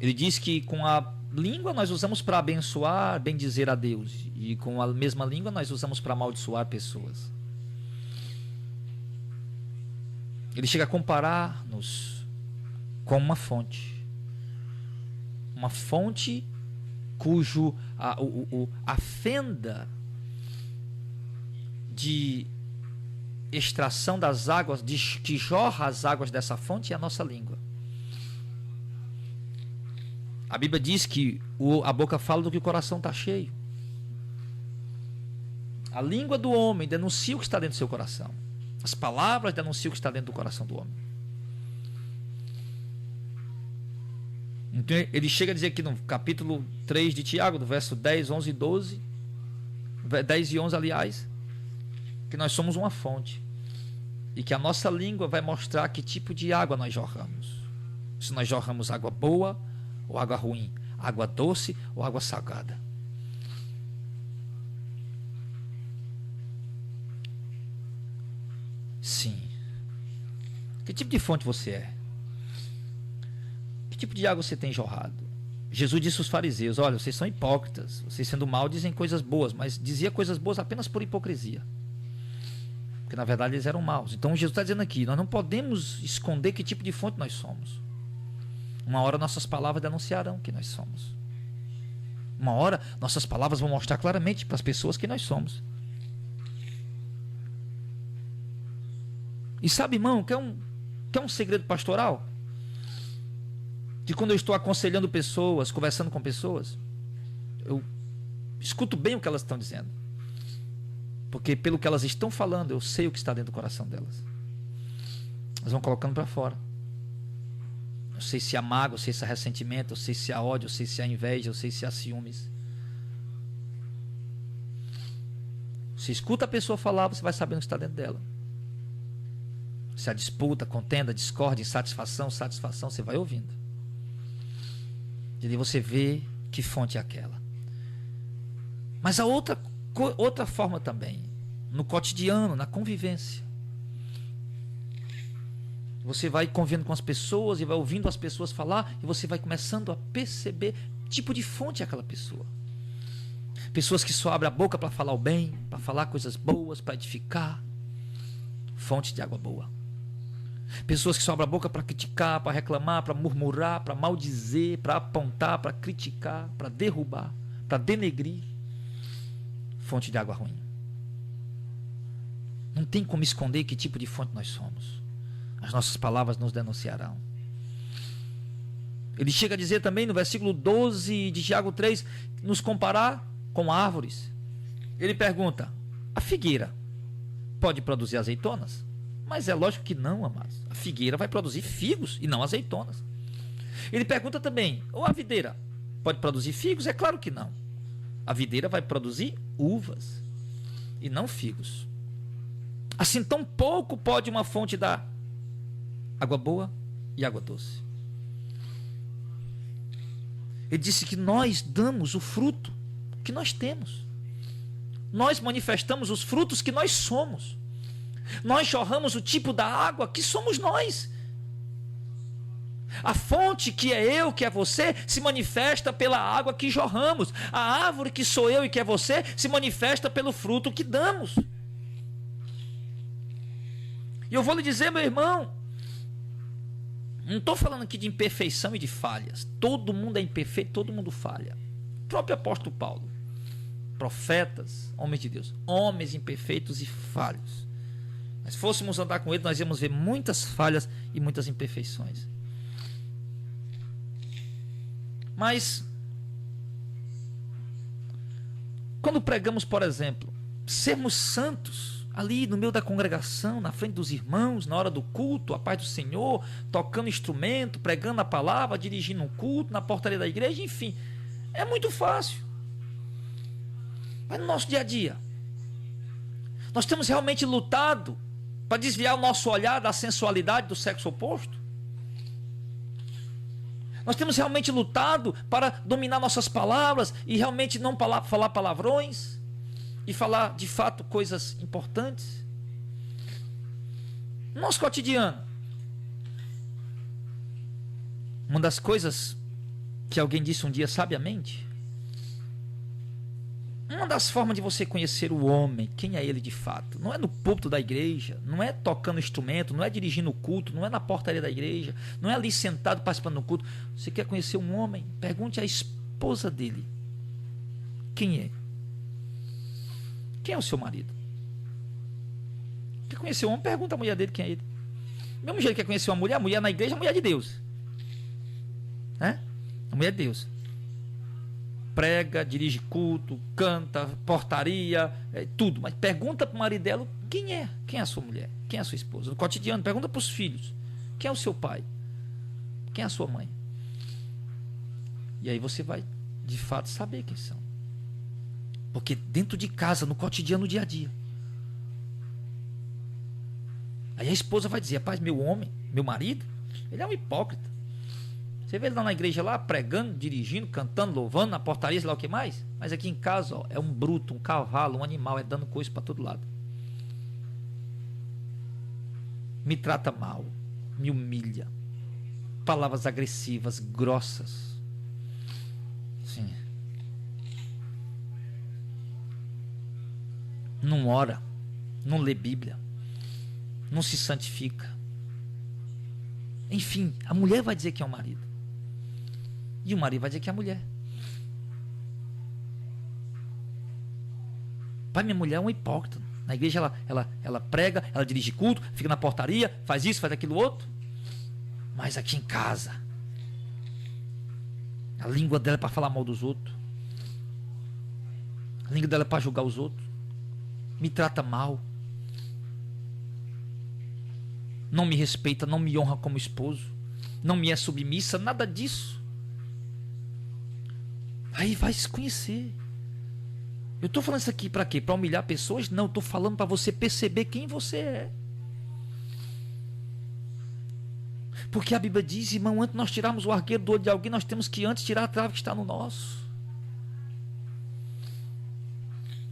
Ele diz que com a língua nós usamos para abençoar, bendizer a Deus, e com a mesma língua nós usamos para amaldiçoar pessoas. Ele chega a comparar-nos com uma fonte cujo a fenda de extração das águas, que jorra as águas dessa fonte, é a nossa língua. A Bíblia diz que a boca fala do que o coração está cheio. A língua do homem denuncia o que está dentro do seu coração. As palavras denunciam o que está dentro do coração do homem. Então ele chega a dizer aqui no capítulo 3 de Tiago, do verso 10, 11 e 12, 10 e 11, aliás, que nós somos uma fonte e que a nossa língua vai mostrar que tipo de água nós jorramos. Se nós jorramos água boa ou água ruim, água doce ou água salgada. Sim. Que tipo de fonte você é? Que tipo de água você tem jorrado? Jesus disse aos fariseus: olha, vocês são hipócritas, vocês sendo mal dizem coisas boas, mas dizia coisas boas apenas por hipocrisia, porque na verdade eles eram maus. Então Jesus está dizendo aqui, nós não podemos esconder que tipo de fonte nós somos. Uma hora nossas palavras denunciarão que nós somos. Uma hora nossas palavras vão mostrar claramente para as pessoas que nós somos. E sabe, irmão, quer um segredo pastoral? De quando eu estou aconselhando pessoas, conversando com pessoas, eu escuto bem o que elas estão dizendo. Porque pelo que elas estão falando, eu sei o que está dentro do coração delas. Elas vão colocando para fora. Eu sei se há mágoa, eu sei se há ressentimento, eu sei se há ódio, eu sei se há inveja, eu sei se há ciúmes. Você escuta a pessoa falar, você vai sabendo o que está dentro dela. Se há disputa, contenda, discórdia, insatisfação, satisfação, você vai ouvindo. E aí você vê que fonte é aquela. Mas há outra forma também, no cotidiano, na convivência. Você vai convivendo com as pessoas e vai ouvindo as pessoas falar e você vai começando a perceber que tipo de fonte é aquela pessoa. Pessoas que só abrem a boca para falar o bem, para falar coisas boas, para edificar. Fonte de água boa. Pessoas que só abrem a boca para criticar, para reclamar, para murmurar, para maldizer, para apontar, para criticar, para derrubar, para denegrir. Fonte de água ruim. Não tem como esconder que tipo de fonte nós somos. As nossas palavras nos denunciarão. Ele chega a dizer também no versículo 12 de Tiago 3, nos comparar com árvores. Ele pergunta: a figueira pode produzir azeitonas? Mas é lógico que não, amados. A figueira vai produzir figos e não azeitonas. Ele pergunta também: ou a videira pode produzir figos? É claro que não. A videira vai produzir uvas e não figos. Assim, tão pouco pode uma fonte dar água boa e água doce. Ele disse que nós damos o fruto que nós temos. Nós manifestamos os frutos que nós somos. Nós jorramos o tipo da água que somos nós. A fonte que é eu, que é você, se manifesta pela água que jorramos. A árvore que sou eu e que é você, se manifesta pelo fruto que damos. E eu vou lhe dizer, meu irmão, não estou falando aqui de imperfeição e de falhas. Todo mundo é imperfeito, todo mundo falha. O próprio apóstolo Paulo, profetas, homens de Deus, homens imperfeitos e falhos. Mas se fôssemos andar com ele, nós íamos ver muitas falhas e muitas imperfeições. Mas, quando pregamos, por exemplo, sermos santos, ali no meio da congregação, na frente dos irmãos, na hora do culto, a paz do Senhor, tocando instrumento, pregando a palavra, dirigindo um culto, na portaria da igreja, enfim, é muito fácil. Mas no nosso dia a dia, nós temos realmente lutado para desviar o nosso olhar da sensualidade do sexo oposto? Nós temos realmente lutado para dominar nossas palavras e realmente não falar palavrões e falar de fato coisas importantes? No nosso cotidiano, uma das coisas que alguém disse um dia sabiamente, uma das formas de você conhecer o homem, quem é ele de fato, não é no púlpito da igreja, não é tocando instrumento, não é dirigindo o culto, não é na portaria da igreja, não é ali sentado participando do culto. Você quer conhecer um homem? Pergunte à esposa dele. Quem é? Quem é o seu marido? Quer conhecer um homem? Pergunta à mulher dele quem é ele. Do mesmo jeito que quer conhecer uma mulher, a mulher na igreja é a mulher de Deus. Né? A mulher de Deus. Prega, dirige culto, canta, portaria, tudo. Mas pergunta para o marido dela quem é. Quem é a sua mulher? Quem é a sua esposa? No cotidiano, pergunta para os filhos. Quem é o seu pai? Quem é a sua mãe? E aí você vai, de fato, saber quem são. Porque dentro de casa, no cotidiano, no dia a dia. Aí a esposa vai dizer, rapaz, meu homem, meu marido, ele é um hipócrita. Você vê ele lá na igreja lá, pregando, dirigindo, cantando, louvando, na portaria, sei lá o que mais. Mas aqui em casa, ó, é um bruto, um cavalo, um animal, é dando coisa para todo lado. Me trata mal, me humilha. Palavras agressivas, grossas. Sim. Não ora, não lê Bíblia, não se santifica. Enfim, a mulher vai dizer que é o marido. E o marido vai dizer que é a mulher. Pai, minha mulher é um hipócrita. Na igreja ela prega, ela dirige culto, fica na portaria, faz isso, faz aquilo outro. Mas aqui em casa, a língua dela é para falar mal dos outros. A língua dela é para julgar os outros. Me trata mal. Não me respeita, não me honra como esposo. Não me é submissa, nada disso. Aí vai se conhecer. Eu estou falando isso aqui para quê? Para humilhar pessoas? Não, estou falando para você perceber quem você é. Porque a Bíblia diz, irmão, antes de nós tirarmos o arqueiro do olho de alguém, nós temos que antes tirar a trave que está no nosso.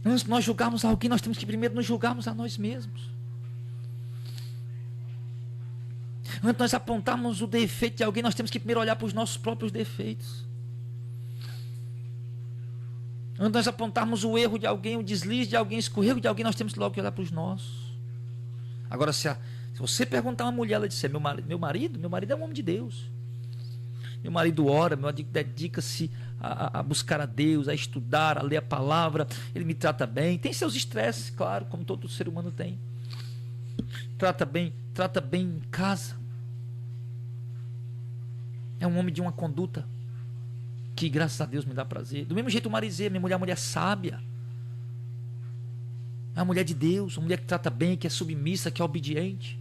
Antes de nós julgarmos alguém, nós temos que primeiro nos julgarmos a nós mesmos. Antes de nós apontarmos o defeito de alguém, nós temos que primeiro olhar para os nossos próprios defeitos. Antes de nós apontarmos o erro de alguém, o deslize de alguém, o escorrego de alguém, nós temos que logo olhar para os nossos. Agora, se você perguntar a uma mulher, ela disser, meu marido é um homem de Deus. Meu marido ora, meu marido dedica-se a buscar a Deus, a estudar, a ler a palavra, ele me trata bem. Tem seus estresses, claro, como todo ser humano tem. Trata bem em casa. É um homem de uma conduta que graças a Deus me dá prazer. Do mesmo jeito o marido, minha mulher é uma mulher sábia. É uma mulher de Deus, uma mulher que trata bem, que é submissa, que é obediente,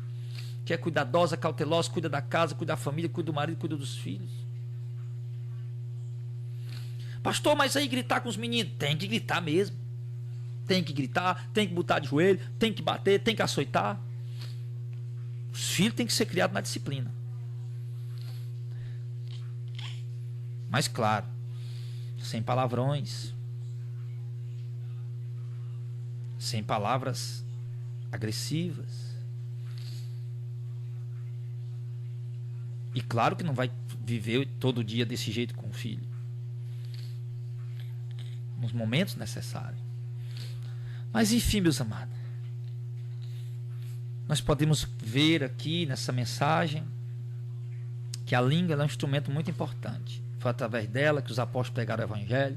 que é cuidadosa, cautelosa, cuida da casa, cuida da família, cuida do marido, cuida dos filhos. Pastor, mas aí gritar com os meninos? Tem que gritar mesmo. Tem que gritar, tem que botar de joelho, tem que bater, tem que açoitar. Os filhos têm que ser criados na disciplina. Mas claro, sem palavrões, sem palavras agressivas. E claro que não vai viver todo dia desse jeito com o filho. Nos momentos necessários. Mas enfim, meus amados, nós podemos ver aqui nessa mensagem que a língua é um instrumento muito importante. Foi através dela que os apóstolos pregaram o evangelho.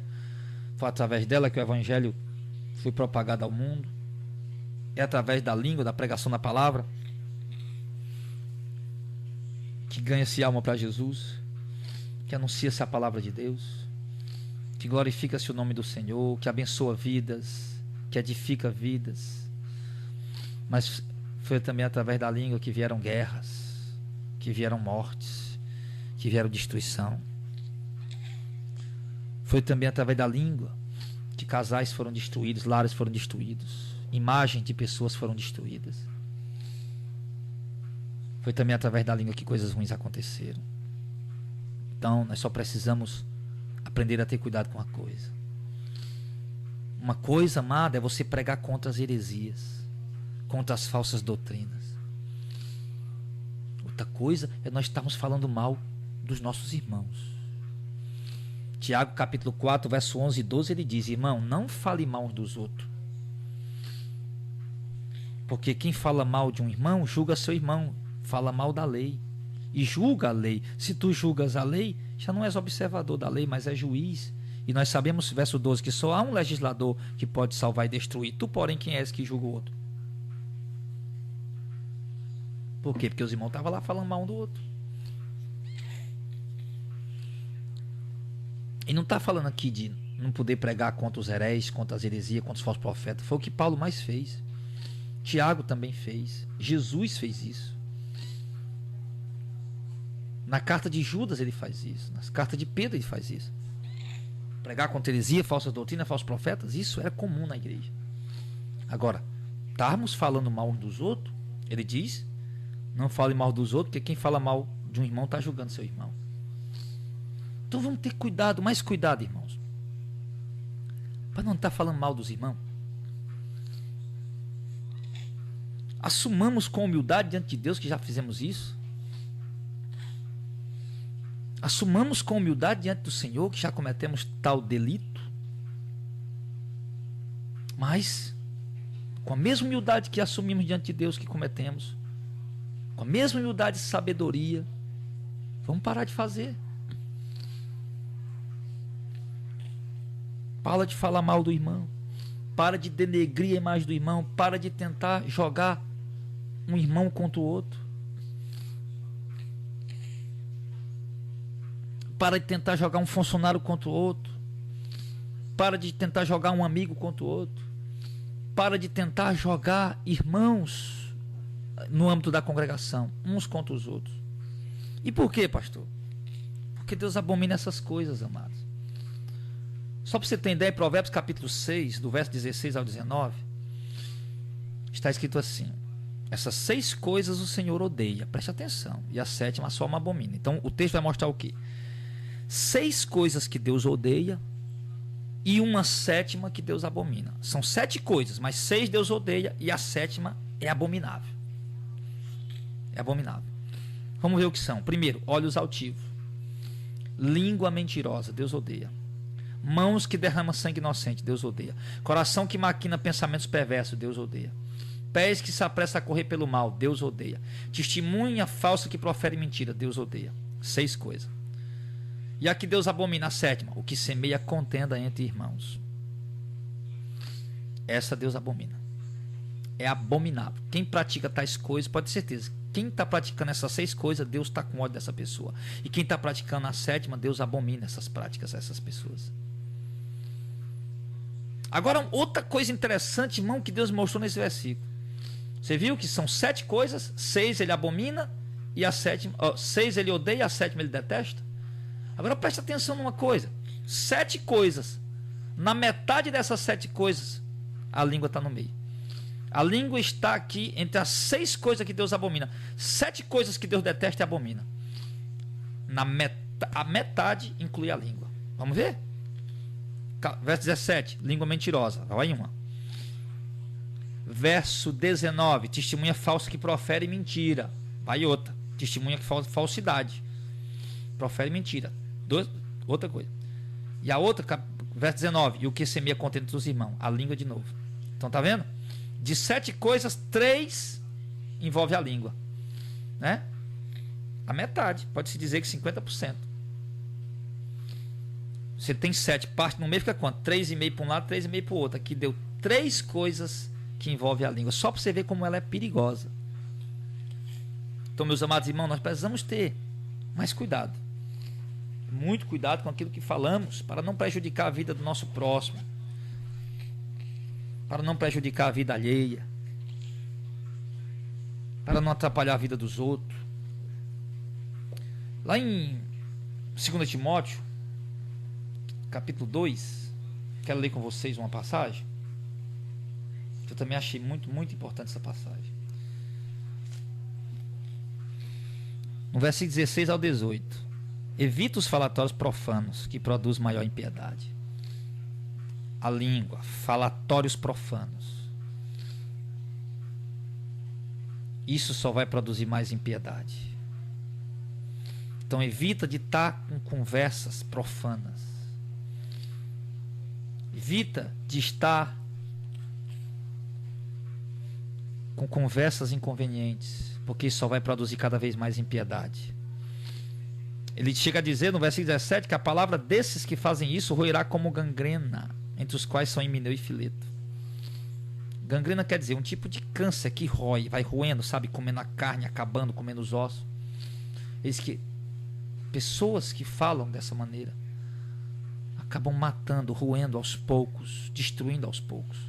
Foi através dela que o evangelho foi propagado ao mundo. É através da língua, da pregação da palavra, que ganha-se alma para Jesus, que anuncia-se a palavra de Deus, que glorifica-se o nome do Senhor, que abençoa vidas, que edifica vidas. Mas foi também através da língua que vieram guerras, que vieram mortes, que vieram destruição. Foi também através da língua que casais foram destruídos, lares foram destruídos, imagens de pessoas foram destruídas. Foi também através da língua que coisas ruins aconteceram. Então, nós só precisamos aprender a ter cuidado com a coisa. Uma coisa, amada, é você pregar contra as heresias, contra as falsas doutrinas. Outra coisa é nós estarmos falando mal dos nossos irmãos. Tiago capítulo 4, verso 11 e 12, ele diz: irmão, não fale mal uns dos outros. Porque quem fala mal de um irmão, julga seu irmão, fala mal da lei. E julga a lei. Se tu julgas a lei, já não és observador da lei, mas é juiz. E nós sabemos, verso 12, que só há um legislador que pode salvar e destruir. Tu, porém, quem és que julga o outro? Por quê? Porque os irmãos estavam lá falando mal um do outro. E não está falando aqui de não poder pregar contra os heréis, contra as heresias, contra os falsos profetas. Foi o que Paulo mais fez. Tiago também fez. Jesus fez isso. Na carta de Judas ele faz isso. Na carta de Pedro ele faz isso. Pregar contra heresia, falsas doutrinas, falsos profetas, isso era comum na igreja. Agora, estarmos falando mal uns dos outros, ele diz, não fale mal dos outros, porque quem fala mal de um irmão está julgando seu irmão. Então vamos ter cuidado, mais cuidado, irmãos, para não estar falando mal dos irmãos. Assumamos com humildade diante de Deus que já fizemos isso. Assumamos com humildade diante do Senhor que já cometemos tal delito. Mas, com a mesma humildade que assumimos diante de Deus que cometemos, com a mesma humildade e sabedoria, vamos parar de fazer. Para de falar mal do irmão. Para de denegrir a imagem do irmão. Para de tentar jogar um irmão contra o outro. Para de tentar jogar um funcionário contra o outro. Para de tentar jogar um amigo contra o outro. Para de tentar jogar irmãos no âmbito da congregação, uns contra os outros. E por quê, pastor? Porque Deus abomina essas coisas, amados. Só para você ter ideia, Provérbios capítulo 6, do verso 16 ao 19, está escrito assim: essas 6 coisas o Senhor odeia, preste atenção, e a 7ª só uma abomina. Então o texto vai mostrar o quê? 6 coisas que Deus odeia e uma 7ª que Deus abomina. São 7 coisas, mas 6 Deus odeia e a 7ª é abominável. É abominável. Vamos ver o que são. Primeiro, olhos altivos, língua mentirosa, Deus odeia. Mãos que derramam sangue inocente, Deus odeia. Coração que maquina pensamentos perversos, Deus odeia. Pés que se apressam a correr pelo mal, Deus odeia. Testemunha falsa que profere mentira, Deus odeia. 6 coisas. E a que Deus abomina, a 7ª, o que semeia contenda entre irmãos. Essa Deus abomina. É abominável. Quem pratica tais coisas, pode ter certeza, quem está praticando essas 6 coisas, Deus está com ódio dessa pessoa. E quem está praticando a 7ª, Deus abomina essas práticas a essas pessoas. Agora, outra coisa interessante, irmão, que Deus mostrou nesse versículo. Você viu que são 7 coisas, 6 ele abomina, e a 7ª, 6 ele odeia, a 7ª ele detesta. Agora preste atenção numa coisa: 7 coisas. Na metade dessas 7 coisas, a língua está no meio. A língua está aqui entre as 6 coisas que Deus abomina. 7 coisas que Deus detesta e abomina. A metade inclui a língua. Vamos ver? Verso 17, língua mentirosa. Vai uma. verso 19, testemunha falsa que profere mentira. Vai outra, testemunha que falsidade, profere mentira. Outra coisa. E a outra, verso 19, e o que semeia contento dos irmãos, a língua de novo. Então tá vendo? De 7 coisas, 3 envolve a língua, né? A metade, pode-se dizer que 50%. Você tem 7, parte no meio fica quanto? 3,5 para um lado, 3,5 para o outro. Aqui deu 3 coisas que envolvem a língua, só para você ver como ela é perigosa. Então, meus amados irmãos, nós precisamos ter mais cuidado, muito cuidado com aquilo que falamos, para não prejudicar a vida do nosso próximo, para não prejudicar a vida alheia, para não atrapalhar a vida dos outros. Lá em 2 Timóteo, capítulo 2, quero ler com vocês uma passagem, que eu também achei muito, muito importante essa passagem. No versículo 16 ao 18. Evita os falatórios profanos, que produzem maior impiedade. A língua, falatórios profanos. Isso só vai produzir mais impiedade. Então evita de estar com conversas profanas. Evita de estar com conversas inconvenientes, porque isso só vai produzir cada vez mais impiedade. Ele chega a dizer no versículo 17 que a palavra desses que fazem isso roerá como gangrena, entre os quais são Himeneu e Fileto. Gangrena quer dizer um tipo de câncer que rói, vai roendo, sabe, comendo a carne, acabando, comendo os ossos. Eis que pessoas que falam dessa maneira acabam matando, roendo aos poucos, destruindo aos poucos.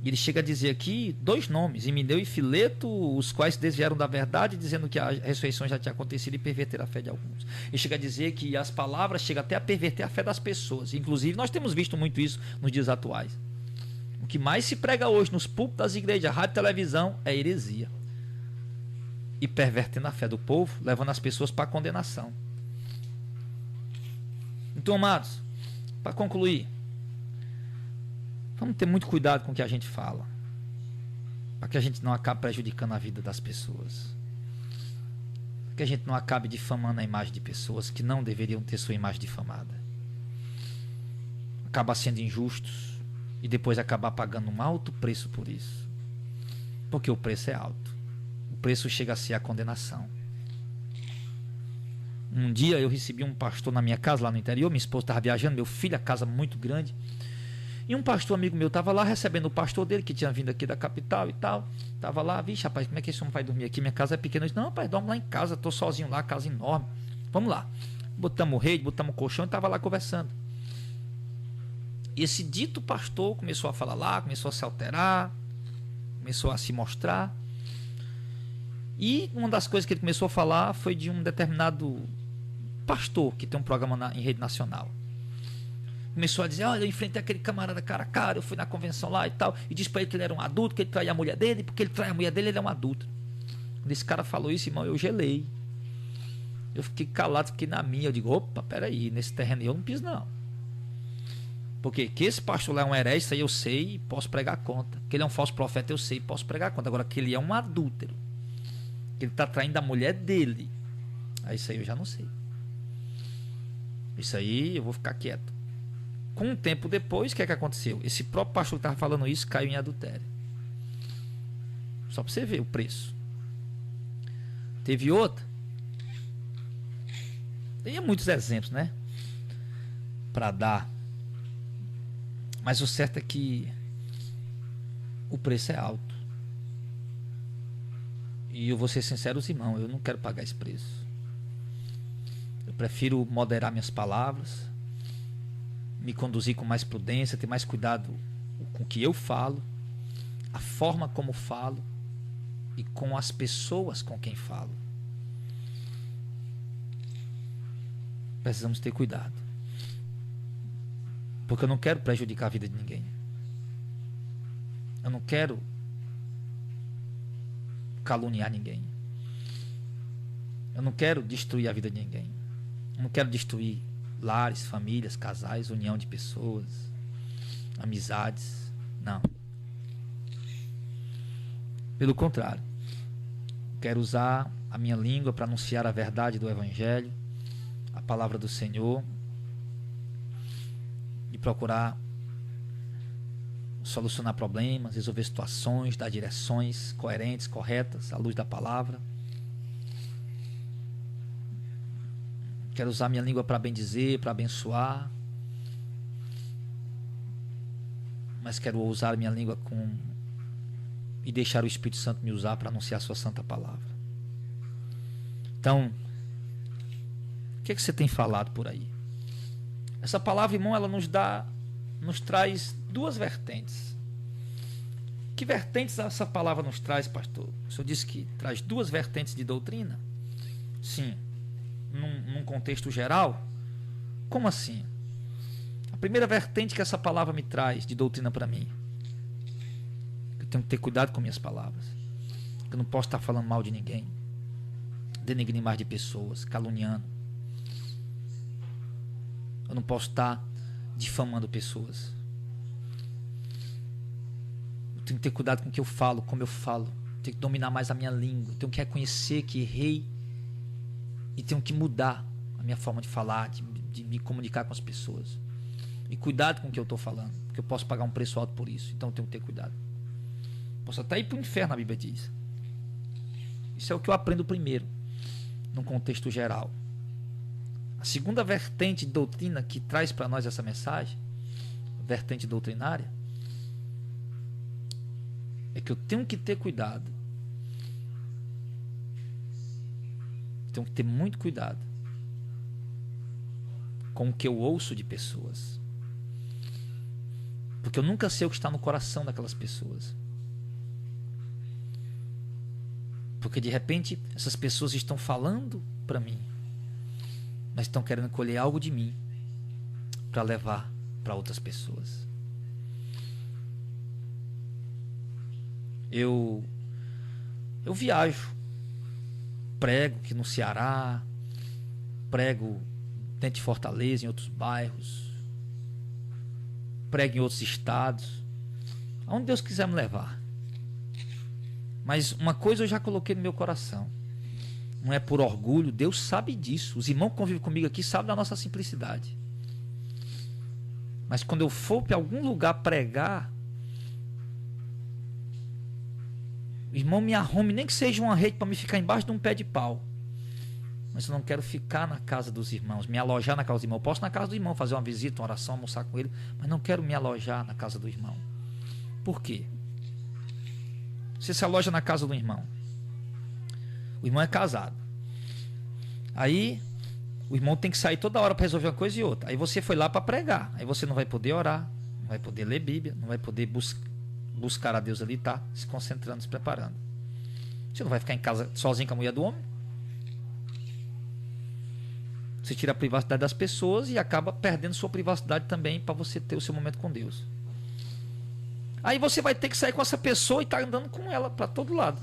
E ele chega a dizer aqui 2 nomes, Himeneu e Fileto, os quais se desviaram da verdade, dizendo que a ressurreição já tinha acontecido e perverteram a fé de alguns. Ele chega a dizer que as palavras chegam até a perverter a fé das pessoas. Inclusive, nós temos visto muito isso nos dias atuais. O que mais se prega hoje nos púlpitos das igrejas, rádio e televisão é heresia. E pervertendo a fé do povo, levando as pessoas para a condenação. Então, amados, para concluir, vamos ter muito cuidado com o que a gente fala, para que a gente não acabe prejudicando a vida das pessoas, para que a gente não acabe difamando a imagem de pessoas que não deveriam ter sua imagem difamada, acabar sendo injustos e depois acabar pagando um alto preço por isso, porque o preço é alto, o preço chega a ser a condenação. Um dia eu recebi um pastor na minha casa lá no interior, minha esposa estava viajando, meu filho, a casa muito grande. E um pastor amigo meu estava lá recebendo o pastor dele, que tinha vindo aqui da capital e tal. Estava lá, vixe, rapaz, como é que esse homem vai dormir aqui? Minha casa é pequena. Eu disse, não, rapaz, dorme lá em casa, estou sozinho lá, casa enorme. Vamos lá. Botamos rede, botamos colchão e estava lá conversando. E esse dito pastor começou a falar lá, começou a se alterar, começou a se mostrar. E uma das coisas que ele começou a falar foi de um determinado pastor que tem um programa em rede nacional. Começou a dizer, olha, eu enfrentei aquele camarada cara a cara, eu fui na convenção lá e tal, e disse para ele que ele era um adulto, que ele traía a mulher dele, porque ele trai a mulher dele, ele é um adulto. Quando esse cara falou isso, irmão, eu gelei. Eu fiquei calado, fiquei na minha, eu digo, opa, peraí, nesse terreno eu não piso não. Porque que esse pastor lá é um herege, isso aí eu sei e posso pregar conta. Que ele é um falso profeta, eu sei e posso pregar conta. Agora, que ele é um adúltero, que ele está traindo a mulher dele, aí isso aí eu já não sei. Isso aí eu vou ficar quieto. Com um tempo depois, o que é que aconteceu? Esse próprio pastor que estava falando isso caiu em adultério. Só para você ver o preço. Teve outra. Tem muitos exemplos, né? Para dar. Mas o certo é que o preço é alto. E eu vou ser sincero, irmãos, eu não quero pagar esse preço. Eu prefiro moderar minhas palavras, me conduzir com mais prudência, ter mais cuidado com o que eu falo, a forma como falo e com as pessoas com quem falo. Precisamos ter cuidado, porque eu não quero prejudicar a vida de ninguém. Eu não quero caluniar ninguém. Eu não quero destruir a vida de ninguém. Eu não quero destruir lares, famílias, casais, união de pessoas, amizades. Não. Pelo contrário, quero usar a minha língua para anunciar a verdade do Evangelho, a palavra do Senhor, e procurar solucionar problemas, resolver situações, dar direções coerentes, corretas, à luz da palavra. Quero usar minha língua para bendizer, para abençoar, mas quero usar minha língua e deixar o Espírito Santo me usar para anunciar a sua santa palavra. Então, o que você tem falado por aí? Essa palavra, irmão, ela nos traz duas vertentes. Que vertentes essa palavra nos traz, pastor? O senhor disse que traz duas vertentes de doutrina? Sim. Num contexto geral? Como assim? A primeira vertente que essa palavra me traz de doutrina para mim, eu tenho que ter cuidado com minhas palavras. Eu não posso estar falando mal de ninguém, denegrindo mais de pessoas, caluniando. Eu não posso estar difamando pessoas. Eu tenho que ter cuidado com o que eu falo, como eu falo. Eu tenho que dominar mais a minha língua. Eu tenho que reconhecer que errei e tenho que mudar a minha forma de falar, de me comunicar com as pessoas. E cuidado com o que eu estou falando, porque eu posso pagar um preço alto por isso. Então eu tenho que ter cuidado. Posso até ir para o inferno, a Bíblia diz. Isso é o que eu aprendo primeiro, num contexto geral. A segunda vertente de doutrina que traz para nós essa mensagem, vertente doutrinária, é que eu tenho que ter cuidado. Tenho que ter muito cuidado com o que eu ouço de pessoas. Porque eu nunca sei o que está no coração daquelas pessoas. Porque de repente essas pessoas estão falando para mim, mas estão querendo colher algo de mim para levar para outras pessoas. Eu viajo, prego aqui no Ceará, prego dentro de Fortaleza, em outros bairros, prego em outros estados, aonde Deus quiser me levar. Mas uma coisa eu já coloquei no meu coração, não é por orgulho, Deus sabe disso. Os irmãos que convivem comigo aqui sabem da nossa simplicidade. Mas quando eu for para algum lugar pregar, o irmão me arrume, nem que seja uma rede para me ficar embaixo de um pé de pau. Mas eu não quero ficar na casa dos irmãos, me alojar na casa do irmão. Eu posso ir na casa do irmão, fazer uma visita, uma oração, almoçar com ele, mas não quero me alojar na casa do irmão. Por quê? Você se aloja na casa do irmão. O irmão é casado. Aí o irmão tem que sair toda hora para resolver uma coisa e outra. Aí você foi lá para pregar. Aí você não vai poder orar, não vai poder ler Bíblia, não vai poder buscar a Deus ali, tá? Se concentrando, se preparando. Você não vai ficar em casa sozinho com a mulher do homem. Você tira a privacidade das pessoas e acaba perdendo sua privacidade também para você ter o seu momento com Deus. Aí você vai ter que sair com essa pessoa e estar andando com ela para todo lado.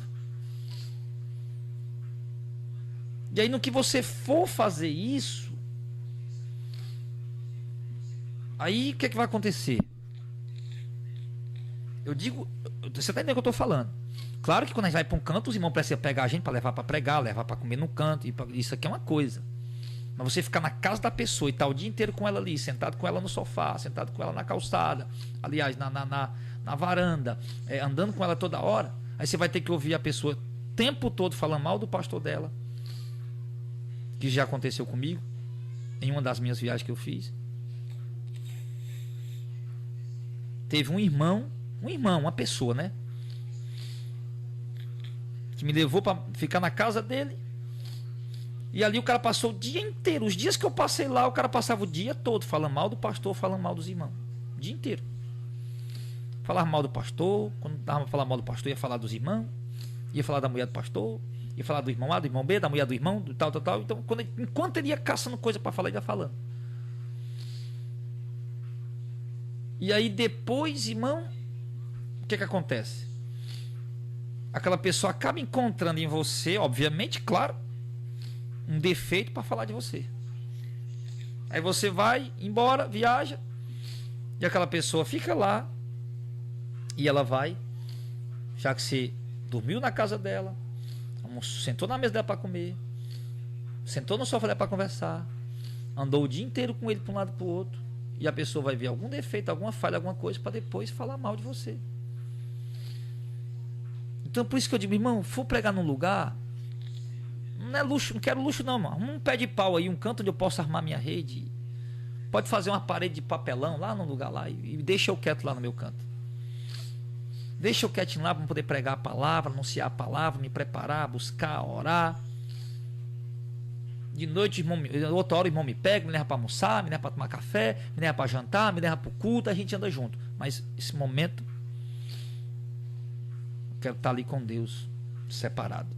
E aí no que você for fazer isso, aí o que é que vai acontecer? Eu digo, você está entendendo o que eu estou falando? Claro que quando a gente vai para um canto, os irmãos precisam pegar a gente para levar para pregar, levar para comer no canto, isso aqui é uma coisa. Mas você ficar na casa da pessoa e estar o dia inteiro com ela ali, sentado com ela no sofá, sentado com ela na calçada, aliás, na varanda, andando com ela toda hora, aí você vai ter que ouvir a pessoa o tempo todo falando mal do pastor dela, que já aconteceu comigo, em uma das minhas viagens que eu fiz. Teve um irmão, uma pessoa, né? Que me levou para ficar na casa dele. E ali o cara passou o dia inteiro. Os dias que eu passei lá, o cara passava o dia todo falando mal do pastor, falando mal dos irmãos. O dia inteiro. Falava mal do pastor. Quando dava para falar mal do pastor, ia falar dos irmãos. Ia falar da mulher do pastor. Ia falar do irmão A, do irmão B, da mulher do irmão, do tal. Então, enquanto ele ia caçando coisa para falar, ele ia falando. E aí depois, irmão, o que acontece? Aquela pessoa acaba encontrando em você, obviamente, claro, um defeito para falar de você. Aí você vai embora, viaja, E aquela pessoa fica lá e ela vai, já que você dormiu na casa dela, sentou na mesa dela para comer, sentou no sofá dela para conversar, andou o dia inteiro com ele para um lado e para o outro, e a pessoa vai ver algum defeito, alguma falha, alguma coisa, para depois falar mal de você. Então por isso que eu digo, irmão, for pregar num lugar, não é luxo, não quero luxo não, mano. Um pé de pau aí, um canto onde eu posso armar minha rede. Pode fazer uma parede de papelão lá no lugar lá e deixa eu quieto lá no meu canto. Deixa eu quietinho lá para poder pregar a palavra, anunciar a palavra, me preparar, buscar, orar. De noite, irmão, outra hora o irmão me pega, me leva para almoçar, me leva para tomar café, me leva para jantar, me leva para o culto, a gente anda junto. Mas esse momento, eu quero estar ali com Deus, separado.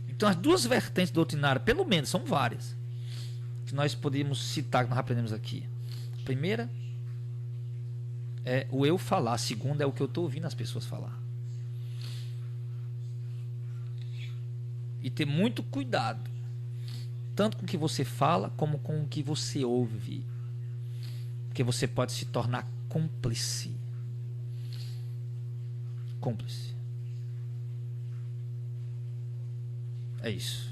Então as duas vertentes doutrinárias, pelo menos, são várias, que nós podemos citar, que nós aprendemos aqui. A primeira é o eu falar, a segunda é o que eu estou ouvindo as pessoas falar. E ter muito cuidado, tanto com o que você fala, como com o que você ouve. Porque você pode se tornar cúmplice. Cúmplice. É isso.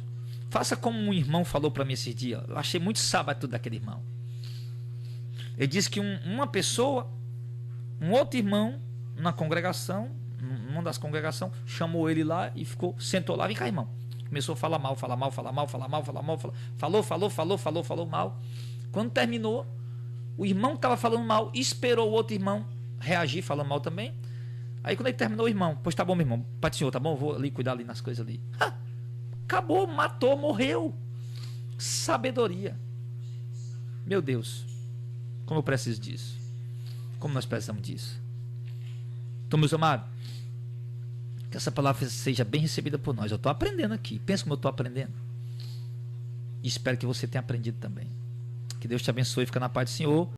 Faça como um irmão falou para mim esses dias. Eu achei muito sábado tudo daquele irmão. Ele disse que uma pessoa, um outro irmão, na congregação, numa das congregações, chamou ele lá e sentou lá, vem cá, irmão. Começou a falar mal. Falou mal. Quando terminou, o irmão que estava falando mal esperou o outro irmão reagir falando mal também. Aí quando ele terminou, o irmão, pois tá bom, meu irmão, pai do senhor, tá bom? Vou ali cuidar ali nas coisas ali. Acabou, matou, morreu. Sabedoria. Meu Deus, como eu preciso disso. Como nós precisamos disso. Então, meus amados, que essa palavra seja bem recebida por nós. Eu estou aprendendo aqui. Pensa como eu estou aprendendo. E espero que você tenha aprendido também. Que Deus te abençoe e fica na paz do Senhor.